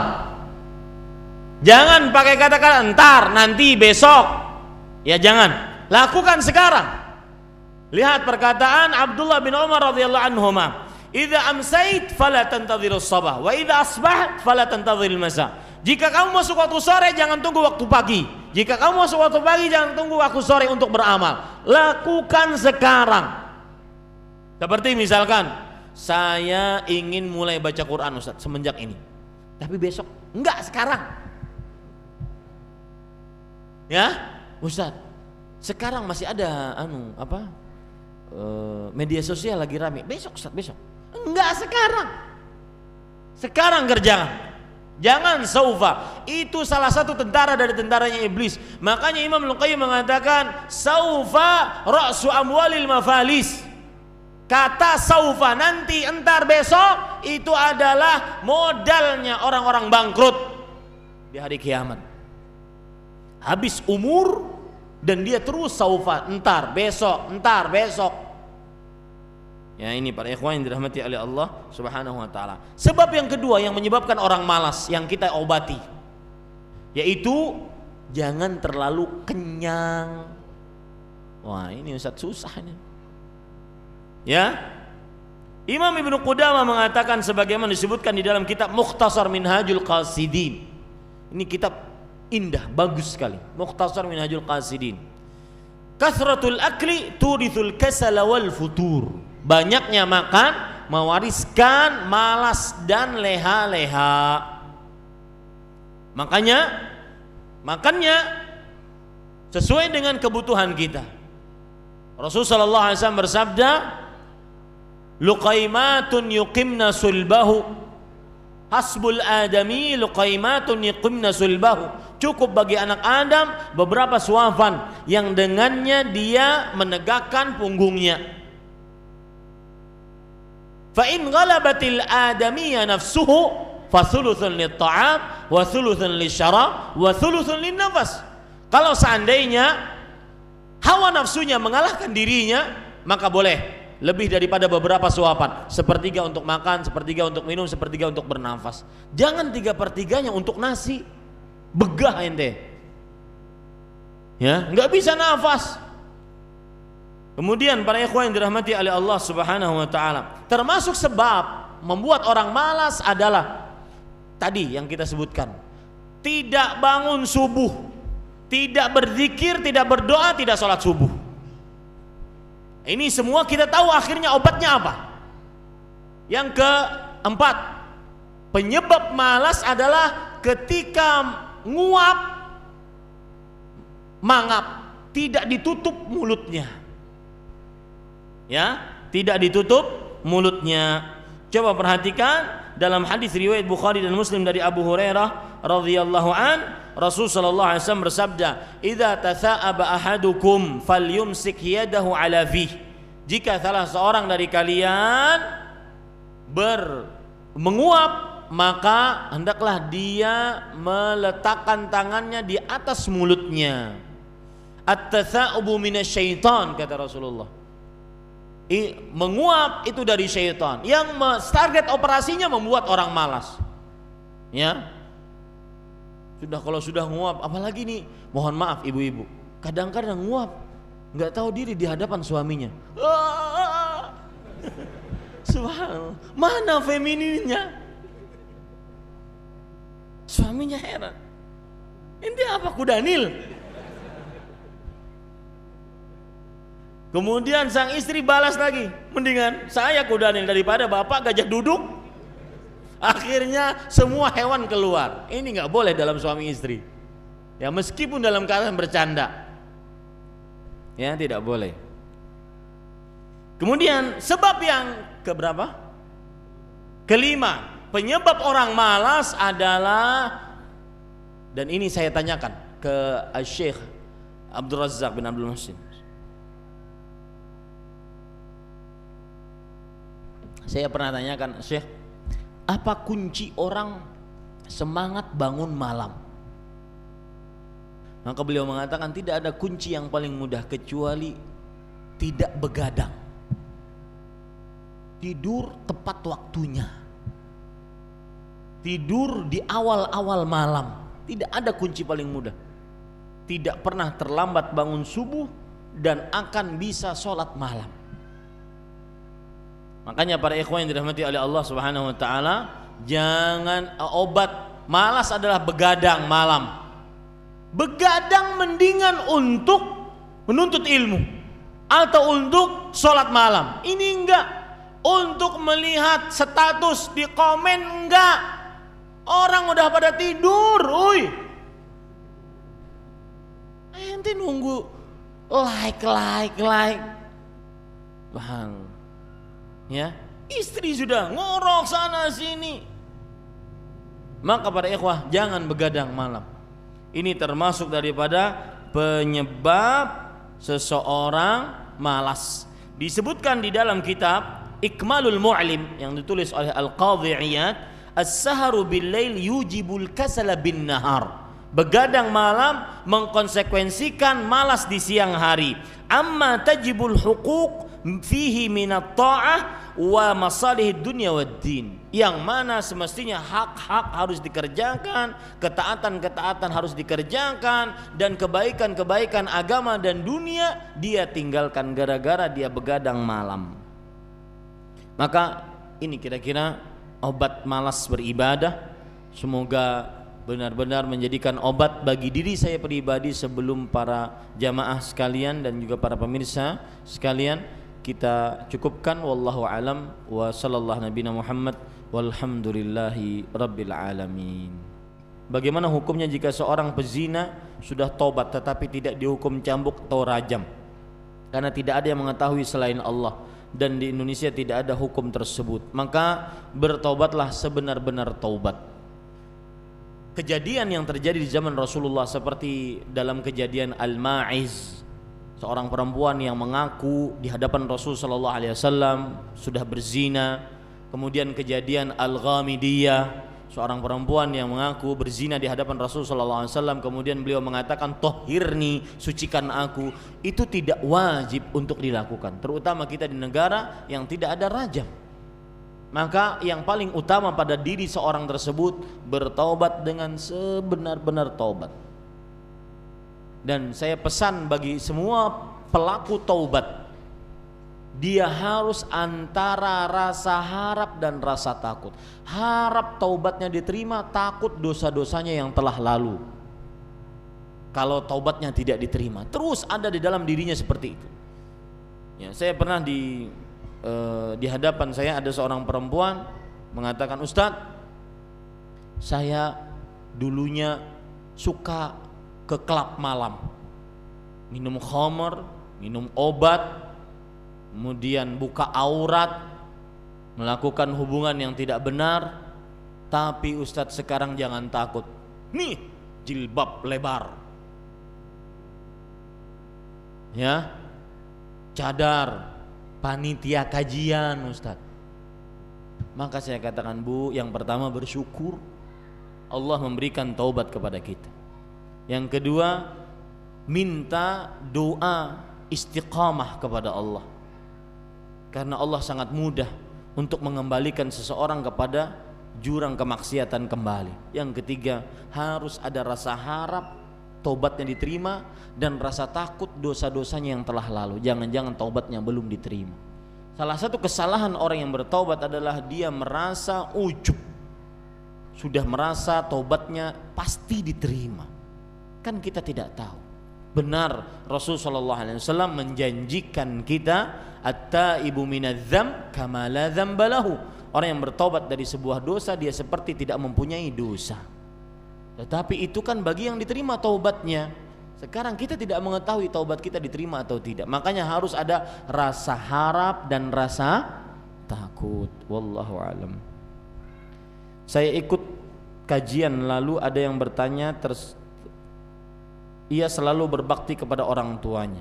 [SPEAKER 1] Jangan pakai kata-kata entar, nanti, besok. Ya jangan. Lakukan sekarang. Lihat perkataan Abdullah bin Umar radhiyallahu anhuma. Idza amsait fala tantadhirus sabah wa idza asbahat fala tantadhiril masa. Jika kamu masuk waktu sore jangan tunggu waktu pagi. Jika kamu masuk waktu pagi jangan tunggu waktu sore untuk beramal. Lakukan sekarang. Seperti misalkan saya ingin mulai baca Quran Ustaz semenjak ini. Tapi besok enggak, sekarang. Ya, Ustaz. Sekarang masih ada media sosial lagi rame. Besok Ustaz, besok. Enggak, sekarang. Sekarang kerjakan. Jangan saufa. Itu salah satu tentara dari tentaranya iblis. Makanya Imam Al-Qayyim mengatakan saufa ra'su amwalil mafalis. Kata saufa, nanti, entar, besok, itu adalah modalnya orang-orang bangkrut di hari kiamat. Habis umur dan dia terus saufa, entar, besok. Ya, ini para ikhwan yang dirahmati oleh Allah Subhanahu wa taala. Sebab yang kedua yang menyebabkan orang malas yang kita obati, yaitu jangan terlalu kenyang. Wah, ini Ustaz susah ini. Ya. Imam Ibnu Qudamah mengatakan sebagaimana disebutkan di dalam kitab Mukhtasar Minhajul Qasidin. Ini kitab indah, bagus sekali. Mukhtasar Minhajul Qasidin. Kathratul akli turithul kasala wal futur. Banyaknya makan mewariskan malas dan leha-leha. Makanya makannya sesuai dengan kebutuhan kita. Rasulullah sallallahu alaihi wasallam bersabda, luqaimatun yuqimna sulbahu, hasbul adami luqaimatun yuqimna sulbahu. Cukup bagi anak Adam beberapa suafan yang dengannya dia menegakkan punggungnya. Fa in ghalabatil adamiyya nafsuhu fa thuluthun lit-ta'am wa thuluthun lisyarab wa thuluthun lin-nafas. Kalau seandainya hawa nafsunya mengalahkan dirinya, maka boleh lebih daripada beberapa suapan, sepertiga untuk makan, sepertiga untuk minum, sepertiga untuk bernafas. Jangan 3/3 untuk nasi, begah ente. Ya, nggak bisa nafas. Kemudian para ikhwan yang dirahmati oleh Allah Subhanahu wa taala, termasuk sebab membuat orang malas adalah tadi yang kita sebutkan. Tidak bangun subuh, tidak berzikir, tidak berdoa, tidak sholat subuh. Ini semua kita tahu akhirnya obatnya apa. Yang keempat, penyebab malas adalah ketika nguap, mangap, tidak ditutup mulutnya. Ya, tidak ditutup mulutnya. Coba perhatikan dalam hadis riwayat Bukhari dan Muslim dari Abu Hurairah radhiyallahu an, Rasul sallallahu alaihi wasallam bersabda, "Idza tatha'aba ahadukum falyumsik yadahu ala fih." Jika salah seorang dari kalian menguap, maka hendaklah dia meletakkan tangannya di atas mulutnya. At-tatha'ubu minasyaitan, kata Rasulullah. Menguap itu dari syaitan yang target operasinya membuat orang malas. Ya, kalau sudah nguap, apalagi nih, mohon maaf ibu-ibu, kadang-kadang nguap nggak tahu diri di hadapan suaminya. Subhanallah, mana femininnya? Suaminya heran, ini apa kudanil? Kemudian sang istri balas lagi, mendingan saya kuda Nil daripada bapak gajah duduk. Akhirnya semua hewan keluar. Ini nggak boleh dalam suami istri. Ya meskipun dalam keadaan bercanda, ya tidak boleh. Kemudian sebab yang keberapa? Kelima, penyebab orang malas adalah, dan ini saya tanyakan ke Syekh Abdul Razak bin Abdul Muhsin. Saya pernah tanyakan, Syekh, apa kunci orang semangat bangun malam? Maka beliau mengatakan tidak ada kunci yang paling mudah kecuali tidak begadang. Tidur tepat waktunya. Tidur di awal-awal malam. Tidak ada kunci paling mudah. Tidak pernah terlambat bangun subuh dan akan bisa sholat malam. Makanya para ikhwan yang dirahmati oleh Allah Subhanahu wa taala, jangan obat malas adalah begadang malam. Begadang mendingan untuk menuntut ilmu atau untuk sholat malam. Ini enggak. Untuk melihat status di komen enggak. Orang udah pada tidur, ente nunggu like. Bang, ya, istri sudah ngorok sana sini. Maka para ikhwah jangan begadang malam. Ini termasuk daripada penyebab seseorang malas. Disebutkan di dalam kitab Ikmalul Mu'lim yang ditulis oleh Al-Qadhi Iyad, as-saharu bil-lail yujibul kasala bin nahar. Begadang malam mengkonsekuensikan malas di siang hari. Amma tajibul huquq fihi minat ta'ah wa masalihid dunya wad din. Yang mana semestinya hak-hak harus dikerjakan, ketaatan-ketaatan harus dikerjakan, dan kebaikan-kebaikan agama dan dunia dia tinggalkan gara-gara dia begadang malam. Maka ini kira-kira obat malas beribadah. Semoga benar-benar menjadikan obat bagi diri saya pribadi sebelum para jamaah sekalian dan juga para pemirsa sekalian. Kita cukupkan, wallahu alam, wa sallallahu nabiyana Muhammad walhamdulillahi rabbil alamin. Bagaimana hukumnya jika seorang pezina sudah tobat tetapi tidak dihukum cambuk atau rajam? Karena tidak ada yang mengetahui selain Allah dan di Indonesia tidak ada hukum tersebut. Maka bertobatlah sebenar-benar taubat. Kejadian yang terjadi di zaman Rasulullah seperti dalam kejadian Al-Ma'iz, seorang perempuan yang mengaku di hadapan Rasul sallallahu alaihi wasallam sudah berzina. Kemudian kejadian Al-Ghamidiyah, seorang perempuan yang mengaku berzina di hadapan Rasul sallallahu alaihi wasallam, kemudian beliau mengatakan tohirni, sucikan aku. Itu tidak wajib untuk dilakukan, terutama kita di negara yang tidak ada rajam. Maka yang paling utama pada diri seorang tersebut bertaubat dengan sebenar-benar taubat. Dan saya pesan bagi semua pelaku taubat, dia harus antara rasa harap dan rasa takut. Harap taubatnya diterima, takut dosa-dosanya yang telah lalu. Kalau taubatnya tidak diterima, terus ada di dalam dirinya seperti itu. Ya, saya pernah di hadapan saya ada seorang perempuan mengatakan, Ustadz, saya dulunya suka ke klub malam, minum khamr, minum obat, kemudian buka aurat, melakukan hubungan yang tidak benar. Tapi Ustadz sekarang jangan takut, nih jilbab lebar, ya, cadar, panitia kajian Ustadz. Maka saya katakan, Bu, yang pertama bersyukur Allah memberikan taubat kepada kita. Yang kedua, minta doa istiqamah kepada Allah, karena Allah sangat mudah untuk mengembalikan seseorang kepada jurang kemaksiatan kembali. Yang ketiga, harus ada rasa harap taubatnya diterima dan rasa takut dosa-dosanya yang telah lalu. Jangan-jangan taubatnya belum diterima. Salah satu kesalahan orang yang bertaubat adalah dia merasa ujub, sudah merasa taubatnya pasti diterima. Kan kita tidak tahu. Benar, Rasul sallallahu alaihi wasallam menjanjikan kita at-taibu minadz-dzam kama la dzamba lahu. Orang yang bertobat dari sebuah dosa dia seperti tidak mempunyai dosa. Tetapi itu kan bagi yang diterima taubatnya. Sekarang kita tidak mengetahui taubat kita diterima atau tidak. Makanya harus ada rasa harap dan rasa takut. Wallahu alam. Saya ikut kajian lalu ada yang bertanya ia selalu berbakti kepada orang tuanya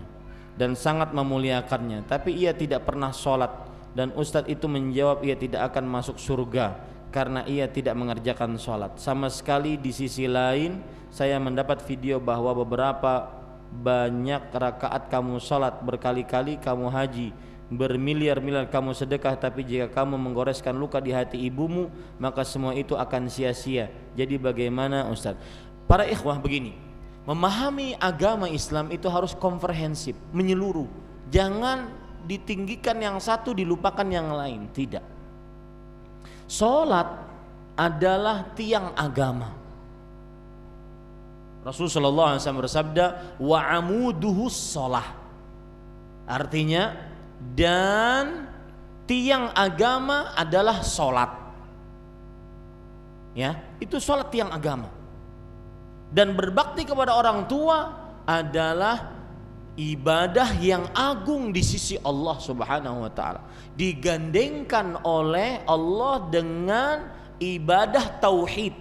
[SPEAKER 1] dan sangat memuliakannya, tapi ia tidak pernah sholat, dan ustadz itu menjawab ia tidak akan masuk surga karena ia tidak mengerjakan sholat sama sekali. Di sisi lain saya mendapat video bahwa beberapa banyak rakaat kamu sholat, berkali-kali kamu haji, bermiliar-miliar kamu sedekah, tapi jika kamu menggoreskan luka di hati ibumu maka semua itu akan sia-sia. Jadi bagaimana ustadz? Para ikhwah, begini, memahami agama Islam itu harus komprehensif, menyeluruh. Jangan ditinggikan yang satu dilupakan yang lain, tidak. Salat adalah tiang agama. Rasulullah sallallahu alaihi wasallam bersabda, wa amuduhus shalah. Artinya, dan tiang agama adalah salat. Ya, itu salat tiang agama. Dan berbakti kepada orang tua adalah ibadah yang agung di sisi Allah Subhanahu wa taala. Digandengkan oleh Allah dengan ibadah tauhid.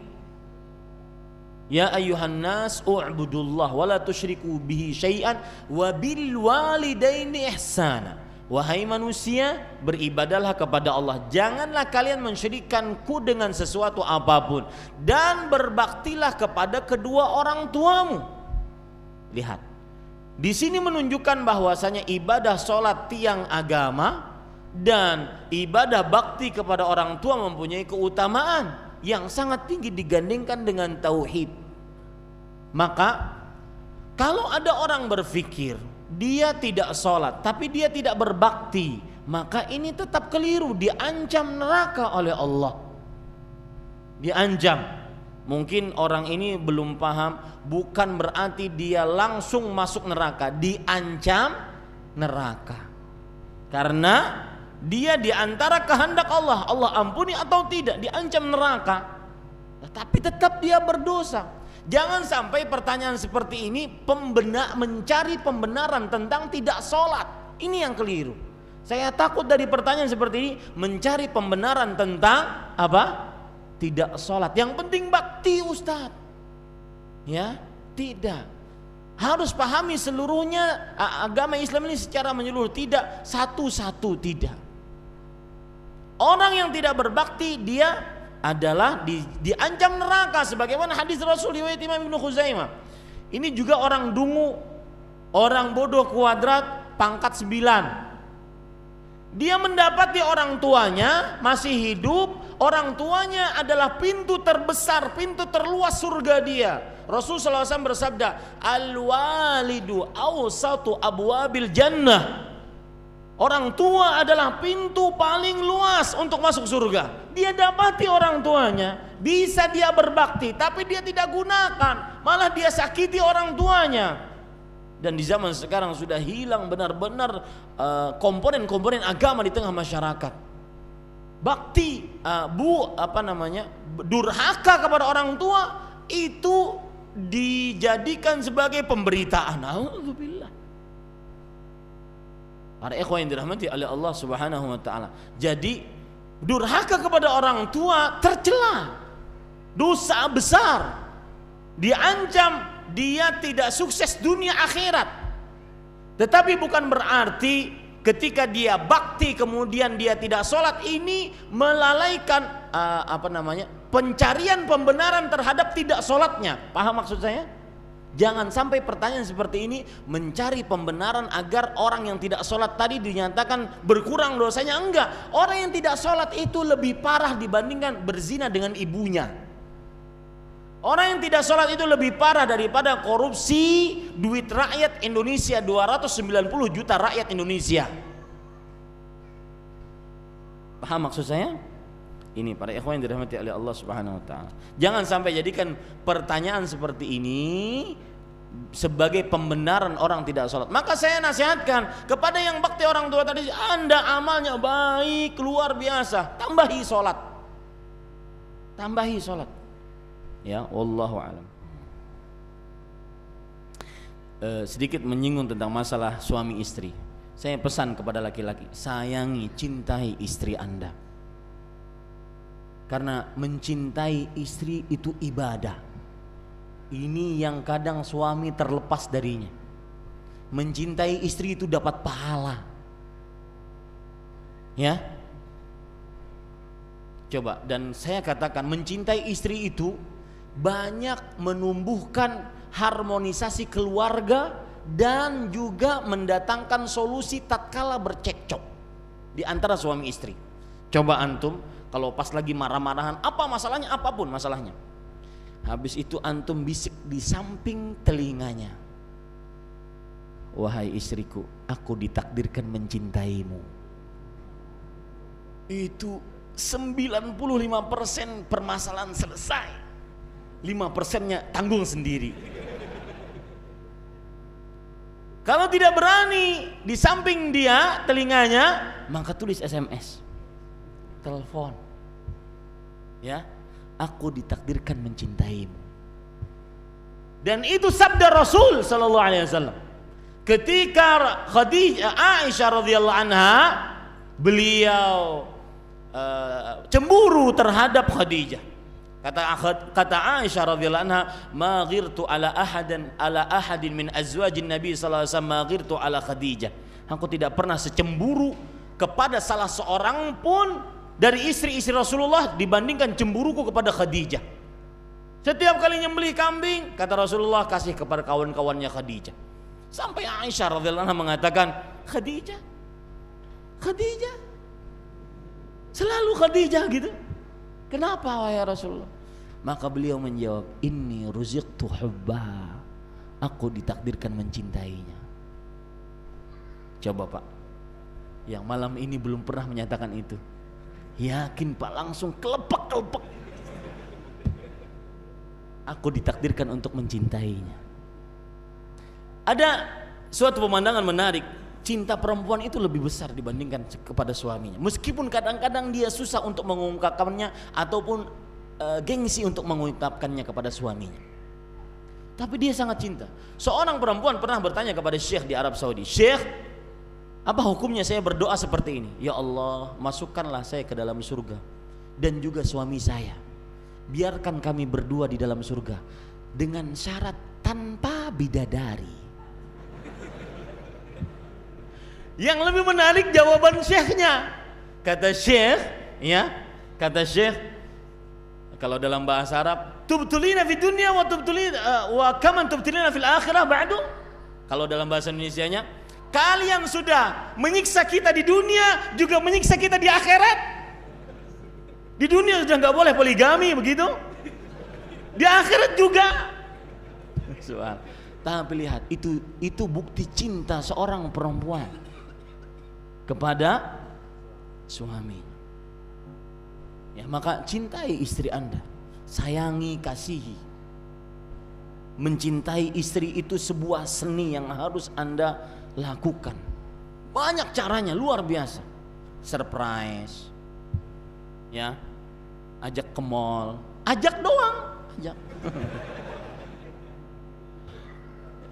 [SPEAKER 1] Ya ayyuhan nas u'budullah wa la tusyriku bihi syai'an wa bil walidaini ihsana. Wahai manusia, beribadahlah kepada Allah, janganlah kalian mensyirikkanku dengan sesuatu apapun, dan berbaktilah kepada kedua orang tuamu. Lihat, di sini menunjukkan bahwasanya ibadah sholat tiang agama dan ibadah bakti kepada orang tua mempunyai keutamaan yang sangat tinggi digandingkan dengan tauhid. Maka kalau ada orang berpikir dia tidak sholat tapi dia tidak berbakti, maka ini tetap keliru, diancam neraka oleh Allah. Diancam. Mungkin orang ini belum paham, bukan berarti dia langsung masuk neraka, diancam neraka. Karena dia diantara kehendak Allah, Allah ampuni atau tidak, diancam neraka. Tapi tetap dia berdosa. Jangan sampai pertanyaan seperti ini mencari pembenaran tentang tidak sholat. Ini yang keliru. Saya takut dari pertanyaan seperti ini mencari pembenaran tentang apa? Tidak sholat. Yang penting bakti Ustaz. Ya, tidak. Harus pahami seluruhnya agama Islam ini secara menyeluruh. Tidak satu-satu, tidak. Orang yang tidak berbakti dia adalah diancam neraka, sebagaimana hadis Rasul riwayat Imam Ibnu Khuzaimah. Ini juga orang dungu, orang bodoh kuadrat pangkat 9. Dia mendapati orang tuanya masih hidup, orang tuanya adalah pintu terbesar, pintu terluas surga dia. Rasul sallallahu alaihi wasallam bersabda, al-walidu awsatu abwabil jannah. Orang tua adalah pintu paling luas untuk masuk surga. Dia dapati orang tuanya, bisa dia berbakti, tapi dia tidak gunakan, malah dia sakiti orang tuanya. Dan di zaman sekarang sudah hilang benar-benar komponen-komponen agama di tengah masyarakat. Bakti, durhaka kepada orang tua itu dijadikan sebagai pemberitaan. Alhamdulillah. Para ikhwan yang dirahmati oleh Allah Subhanahu wa taala. Jadi durhaka kepada orang tua tercela, dosa besar, diancam dia tidak sukses dunia akhirat. Tetapi bukan berarti ketika dia bakti kemudian dia tidak sholat, ini melalaikan pencarian pembenaran terhadap tidak sholatnya. Paham maksud saya? Jangan sampai pertanyaan seperti ini mencari pembenaran agar orang yang tidak sholat tadi dinyatakan berkurang dosanya. Enggak, orang yang tidak sholat itu lebih parah dibandingkan berzina dengan ibunya. Orang yang tidak sholat itu lebih parah daripada korupsi duit rakyat Indonesia, 290 juta rakyat Indonesia. Paham maksud saya? Ini para ikhwan yang dirahmati oleh Allah Subhanahu wa taala. Jangan sampai jadikan pertanyaan seperti ini sebagai pembenaran orang tidak sholat. Maka saya nasihatkan kepada yang bakti orang tua tadi, Anda amalnya baik luar biasa, tambahi sholat, tambahi sholat. Ya, wallahu alam. Sedikit menyinggung tentang masalah suami istri. Saya pesan kepada laki-laki, sayangi, cintai istri Anda. Karena mencintai istri itu ibadah. Ini yang kadang suami terlepas darinya. Mencintai istri itu dapat pahala. Ya. Coba, dan saya katakan mencintai istri itu banyak menumbuhkan harmonisasi keluarga dan juga mendatangkan solusi tatkala bercekcok di antara suami istri. Coba antum kalau pas lagi marah-marahan, apa masalahnya, apapun masalahnya, habis itu antum bisik di samping telinganya, wahai istriku, aku ditakdirkan mencintaimu. Itu 95% permasalahan selesai. 5%-nya tanggung sendiri. Kalau tidak berani di samping dia telinganya, maka tulis SMS, telepon, ya, aku ditakdirkan mencintaimu. Dan itu sabda Rasul sallallahu alaihi wasallam. Ketika Aisyah radhiyallahu anha, beliau cemburu terhadap Khadijah. Kata Aisyah radhiyallahu anha, ma ghirtu ala ahadin min azwajin Nabi sallallahu alaihi wasallam ma ghirtu ala Khadijah. Aku tidak pernah secemburu kepada salah seorang pun dari istri-istri Rasulullah dibandingkan cemburuku kepada Khadijah. Setiap kali nyembelih kambing, kata Rasulullah, kasih kepada kawan-kawannya Khadijah. Sampai Aisyah radhiyallahu anha mengatakan, Khadijah selalu Khadijah gitu. Kenapa wahai Rasulullah? Maka beliau menjawab, inni ruziqtu hubba, aku ditakdirkan mencintainya. Coba Pak, yang malam ini belum pernah menyatakan itu, yakin Pak, langsung kelepek-kelepek. Aku ditakdirkan untuk mencintainya. Ada suatu pemandangan menarik. Cinta perempuan itu lebih besar dibandingkan kepada suaminya. Meskipun kadang-kadang dia susah untuk mengungkapkannya ataupun gengsi untuk mengungkapkannya kepada suaminya, tapi dia sangat cinta. Seorang perempuan pernah bertanya kepada Syekh di Arab Saudi, Syekh, apa hukumnya saya berdoa seperti ini? Ya Allah, masukkanlah saya ke dalam surga dan juga suami saya. Biarkan kami berdua di dalam surga dengan syarat tanpa bidadari. Yang lebih menarik jawaban syekhnya. Kata syekh, ya, kata syekh, kalau dalam bahasa Arab, tubtulina fid dunya wa tubtulina wa kaman tubtulina fil akhirah ba'du. Kalau dalam bahasa Indonesianya, kalian sudah menyiksa kita di dunia, juga menyiksa kita di akhirat. Di dunia sudah nggak boleh poligami begitu, di akhirat juga. Soal. Tapi lihat, itu bukti cinta seorang perempuan kepada suami. Ya, maka cintai istri Anda, sayangi, kasihi. Mencintai istri itu sebuah seni yang harus Anda lakukan. Banyak caranya, luar biasa. Surprise, ya, ajak ke mall, ajak doang, ajak.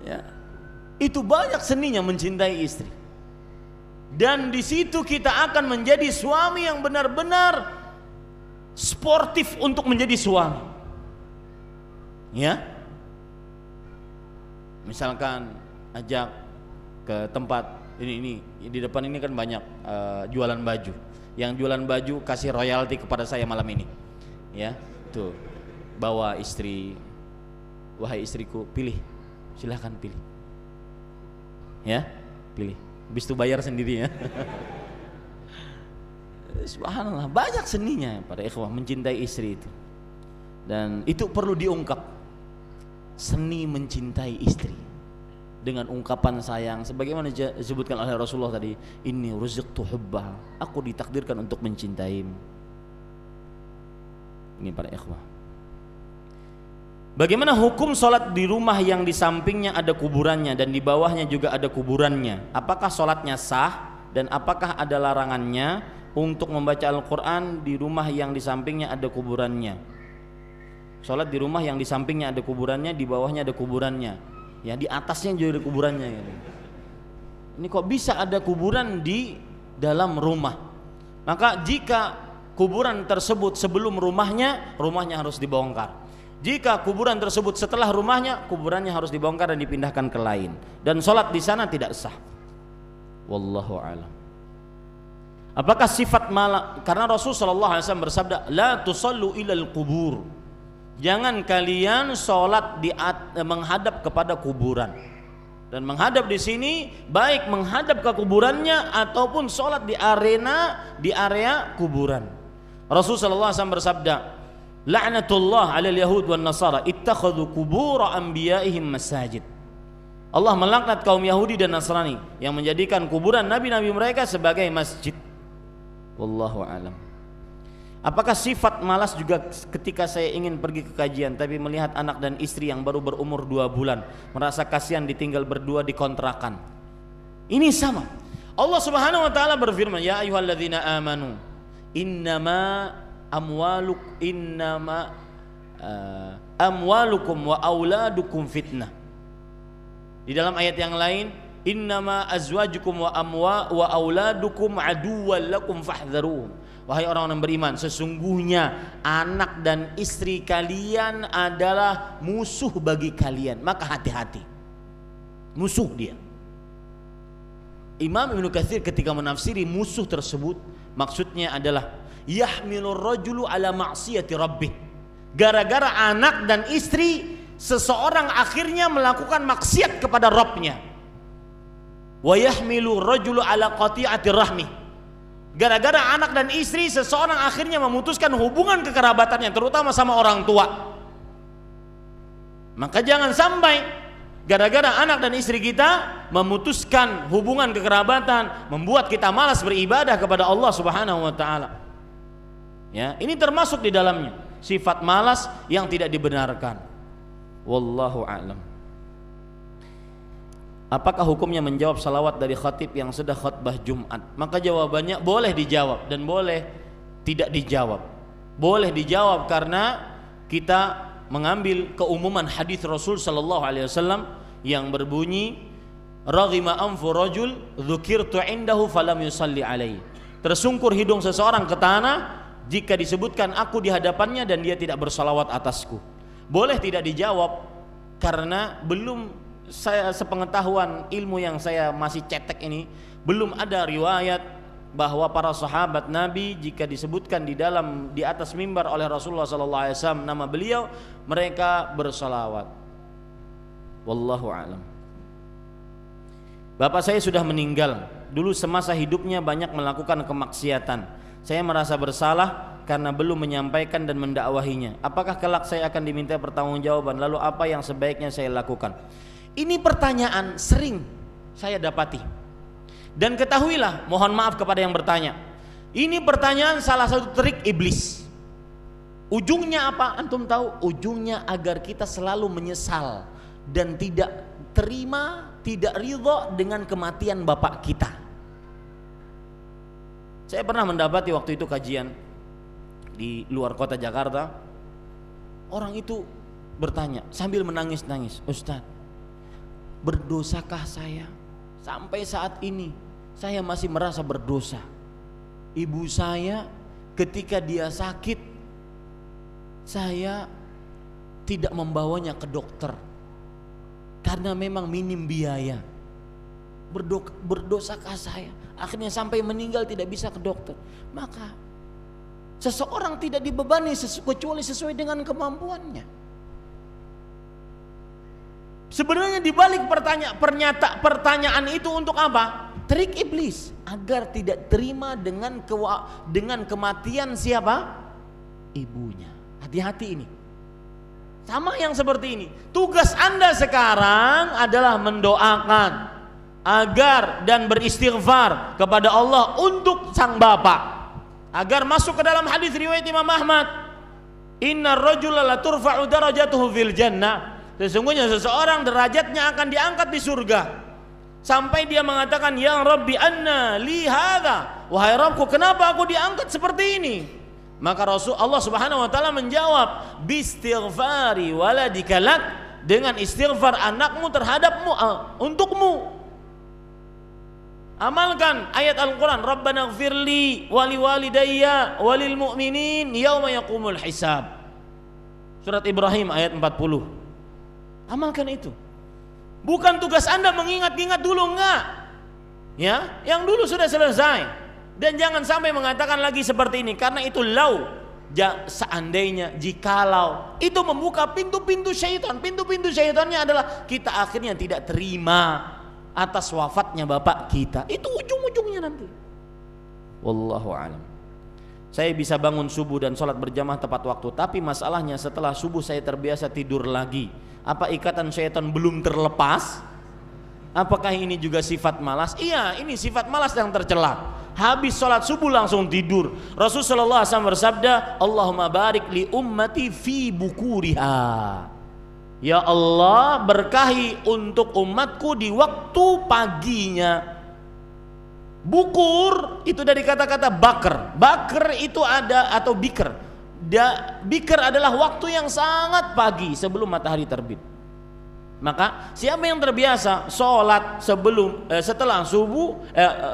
[SPEAKER 1] Ya, itu banyak seninya mencintai istri. Dan di situ kita akan menjadi suami yang benar-benar sportif untuk menjadi suami. Ya, misalkan ajak ke tempat ini di depan ini kan banyak jualan baju. Yang jualan baju kasih royalti kepada saya malam ini. Ya, tuh bawa istri, wahai istriku, pilih, silahkan pilih. Ya, pilih. Habis itu bayar sendiri ya. Subhanallah, banyak seninya para ikhwah mencintai istri itu. Dan itu perlu diungkap. Seni mencintai istri dengan ungkapan sayang sebagaimana disebutkan oleh Rasulullah tadi, inni ruziqtu hubba, aku ditakdirkan untuk mencintaimu. Ini para ikhwah. Bagaimana hukum sholat di rumah yang di sampingnya ada kuburannya dan di bawahnya juga ada kuburannya? Apakah sholatnya sah dan apakah ada larangannya untuk membaca Al-Quran di rumah yang di sampingnya ada kuburannya? Sholat di rumah yang di sampingnya ada kuburannya, di bawahnya ada kuburannya, ya di atasnya juga ada kuburannya. Ini kok bisa ada kuburan di dalam rumah? Maka jika kuburan tersebut sebelum rumahnya, rumahnya harus dibongkar. Jika kuburan tersebut setelah rumahnya, kuburannya harus dibongkar dan dipindahkan ke lain. Dan sholat di sana tidak sah. Wallahu a'lam. Apakah sifat malam? Karena Rasulullah SAW bersabda, la tusallu ilal kubur. Jangan kalian sholat menghadap kepada kuburan. Dan menghadap di sini baik menghadap ke kuburannya ataupun sholat di area kuburan. Rasulullah SAW bersabda, la'natullah 'alal yahud wan nasara ittakhadhu qubur anbiya'ihim masajid. Allah melaknat kaum Yahudi dan Nasrani yang menjadikan kuburan nabi-nabi mereka sebagai masjid. Wallahu a'lam. Apakah sifat malas juga ketika saya ingin pergi ke kajian tapi melihat anak dan istri yang baru berumur 2 bulan, merasa kasihan ditinggal berdua di kontrakan? Ini sama. Allah Subhanahu wa taala berfirman, ya ayyuhalladzina amanu innama amwalukum wa auladukum fitnah. Di dalam ayat yang lain, innama azwajukum wa auladukum aduwwan lakum fahdharuhum. Wahai orang yang beriman, sesungguhnya anak dan istri kalian adalah musuh bagi kalian, maka hati-hati. Musuh dia. Imam Ibnu Katsir ketika menafsiri musuh tersebut, maksudnya adalah yahmilur rajulu ala ma'siyati rabbih. Gara-gara anak dan istri, seseorang akhirnya melakukan maksiat kepada Rabbnya. Wa yahmilu rajulu ala qati'ati rahmi. Gara-gara anak dan istri, seseorang akhirnya memutuskan hubungan kekerabatannya, terutama sama orang tua. Maka jangan sampai gara-gara anak dan istri kita memutuskan hubungan kekerabatan, membuat kita malas beribadah kepada Allah Subhanahu wa taala. Ya, ini termasuk di dalamnya sifat malas yang tidak dibenarkan. Wallahu a'lam. Apakah hukumnya menjawab salawat dari khatib yang sudah khutbah Jumat? Maka jawabannya boleh dijawab dan boleh tidak dijawab. Boleh dijawab karena kita mengambil keumuman hadis Rasul sallallahu alaihi wasallam yang berbunyi, raghima anfu rajul dzukirtu indahu falam yusalli alaihi. Tersungkur hidung seseorang ke tanah jika disebutkan aku di hadapannya dan dia tidak bersalawat atasku. Boleh tidak dijawab karena belum, saya sepengetahuan ilmu yang saya masih cetek ini, belum ada riwayat bahwa para sahabat Nabi jika disebutkan di atas mimbar oleh Rasulullah sallallahu alaihi wasallam nama beliau, mereka bersalawat. Wallahu a'lam. Bapak saya sudah meninggal. Dulu semasa hidupnya banyak melakukan kemaksiatan. Saya merasa bersalah karena belum menyampaikan dan mendakwahinya. Apakah kelak saya akan diminta pertanggungjawaban? Lalu apa yang sebaiknya saya lakukan? Ini pertanyaan sering saya dapati. Dan ketahuilah, mohon maaf kepada yang bertanya, ini pertanyaan salah satu trik iblis. Ujungnya apa? Antum tahu? Ujungnya agar kita selalu menyesal dan tidak terima, tidak ridha dengan kematian bapak kita. Saya pernah mendapati waktu itu kajian di luar kota Jakarta. Orang itu bertanya sambil menangis-nangis, Ustaz, berdosakah saya? Sampai saat ini saya masih merasa berdosa. Ibu saya ketika dia sakit, saya tidak membawanya ke dokter karena memang minim biaya. Berdosakah saya? Akhirnya sampai meninggal tidak bisa ke dokter. Maka seseorang tidak dibebani kecuali sesuai dengan kemampuannya. Sebenarnya dibalik pertanyaan itu untuk apa? Trik iblis agar tidak terima dengan kematian siapa? Ibunya. Hati-hati ini. Sama yang seperti ini. Tugas Anda sekarang adalah mendoakan agar dan beristighfar kepada Allah untuk sang bapak agar masuk ke dalam hadis riwayat Imam Ahmad. Innar rajula la turfa'u darajatuhu fil jannah. Sesungguhnya seseorang derajatnya akan diangkat di surga. Sampai dia mengatakan, ya Rabbi anna li hadza, wahai Rabbku kenapa aku diangkat seperti ini? Maka Allah Subhanahu wa taala menjawab, bistighfari waladika lak, dengan istighfar anakmu terhadapmu, untukmu. Amalkan ayat Al-Quran, Rabbana gfirli wali walidayya walil mu'minin yauma yaqumul hisab. Surat Ibrahim ayat 40. Amalkan itu. Bukan tugas Anda mengingat-ingat dulu, enggak. Ya, yang dulu sudah selesai. Dan jangan sampai mengatakan lagi seperti ini, karena itu seandainya, jikalau, itu membuka pintu-pintu syaitan. Pintu-pintu syaitannya adalah kita akhirnya tidak terima atas wafatnya bapak kita. Itu ujung-ujungnya nanti. Wallahu a'lam. Saya bisa bangun subuh dan sholat berjamaah tepat waktu, tapi masalahnya setelah subuh saya terbiasa tidur lagi. Apa ikatan syaitan belum terlepas? Apakah ini juga sifat malas? Iya, ini sifat malas yang tercela. Habis sholat subuh langsung tidur. Rasulullah SAW bersabda, Allahumma barik li ummati fi bukuriha. Ya Allah, berkahi untuk umatku di waktu paginya. Bukur itu dari kata-kata bakar. Bakar itu ada, atau bikr. Bikr adalah waktu yang sangat pagi sebelum matahari terbit. Maka siapa yang terbiasa sholat setelah subuh,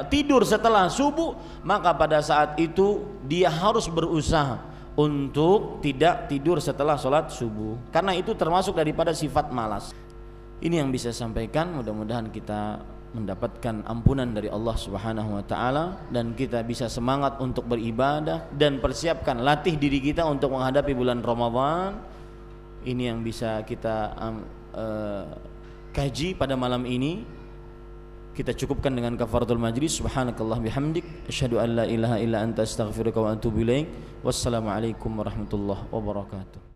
[SPEAKER 1] tidur setelah subuh, maka pada saat itu dia harus berusaha untuk tidak tidur setelah sholat subuh, karena itu termasuk daripada sifat malas. Ini yang bisa saya sampaikan. Mudah-mudahan kita mendapatkan ampunan dari Allah Subhanahu wa taala dan kita bisa semangat untuk beribadah dan persiapkan, latih diri kita untuk menghadapi bulan Ramadan. Ini yang bisa kita kaji pada malam ini. Kita cukupkan dengan kafaratul majlis. Subhanakallah bihamdik, asyhadu an la ilaha illa anta astaghfiruka wa atubu ilaik. Wassalamualaikum warahmatullahi wabarakatuh.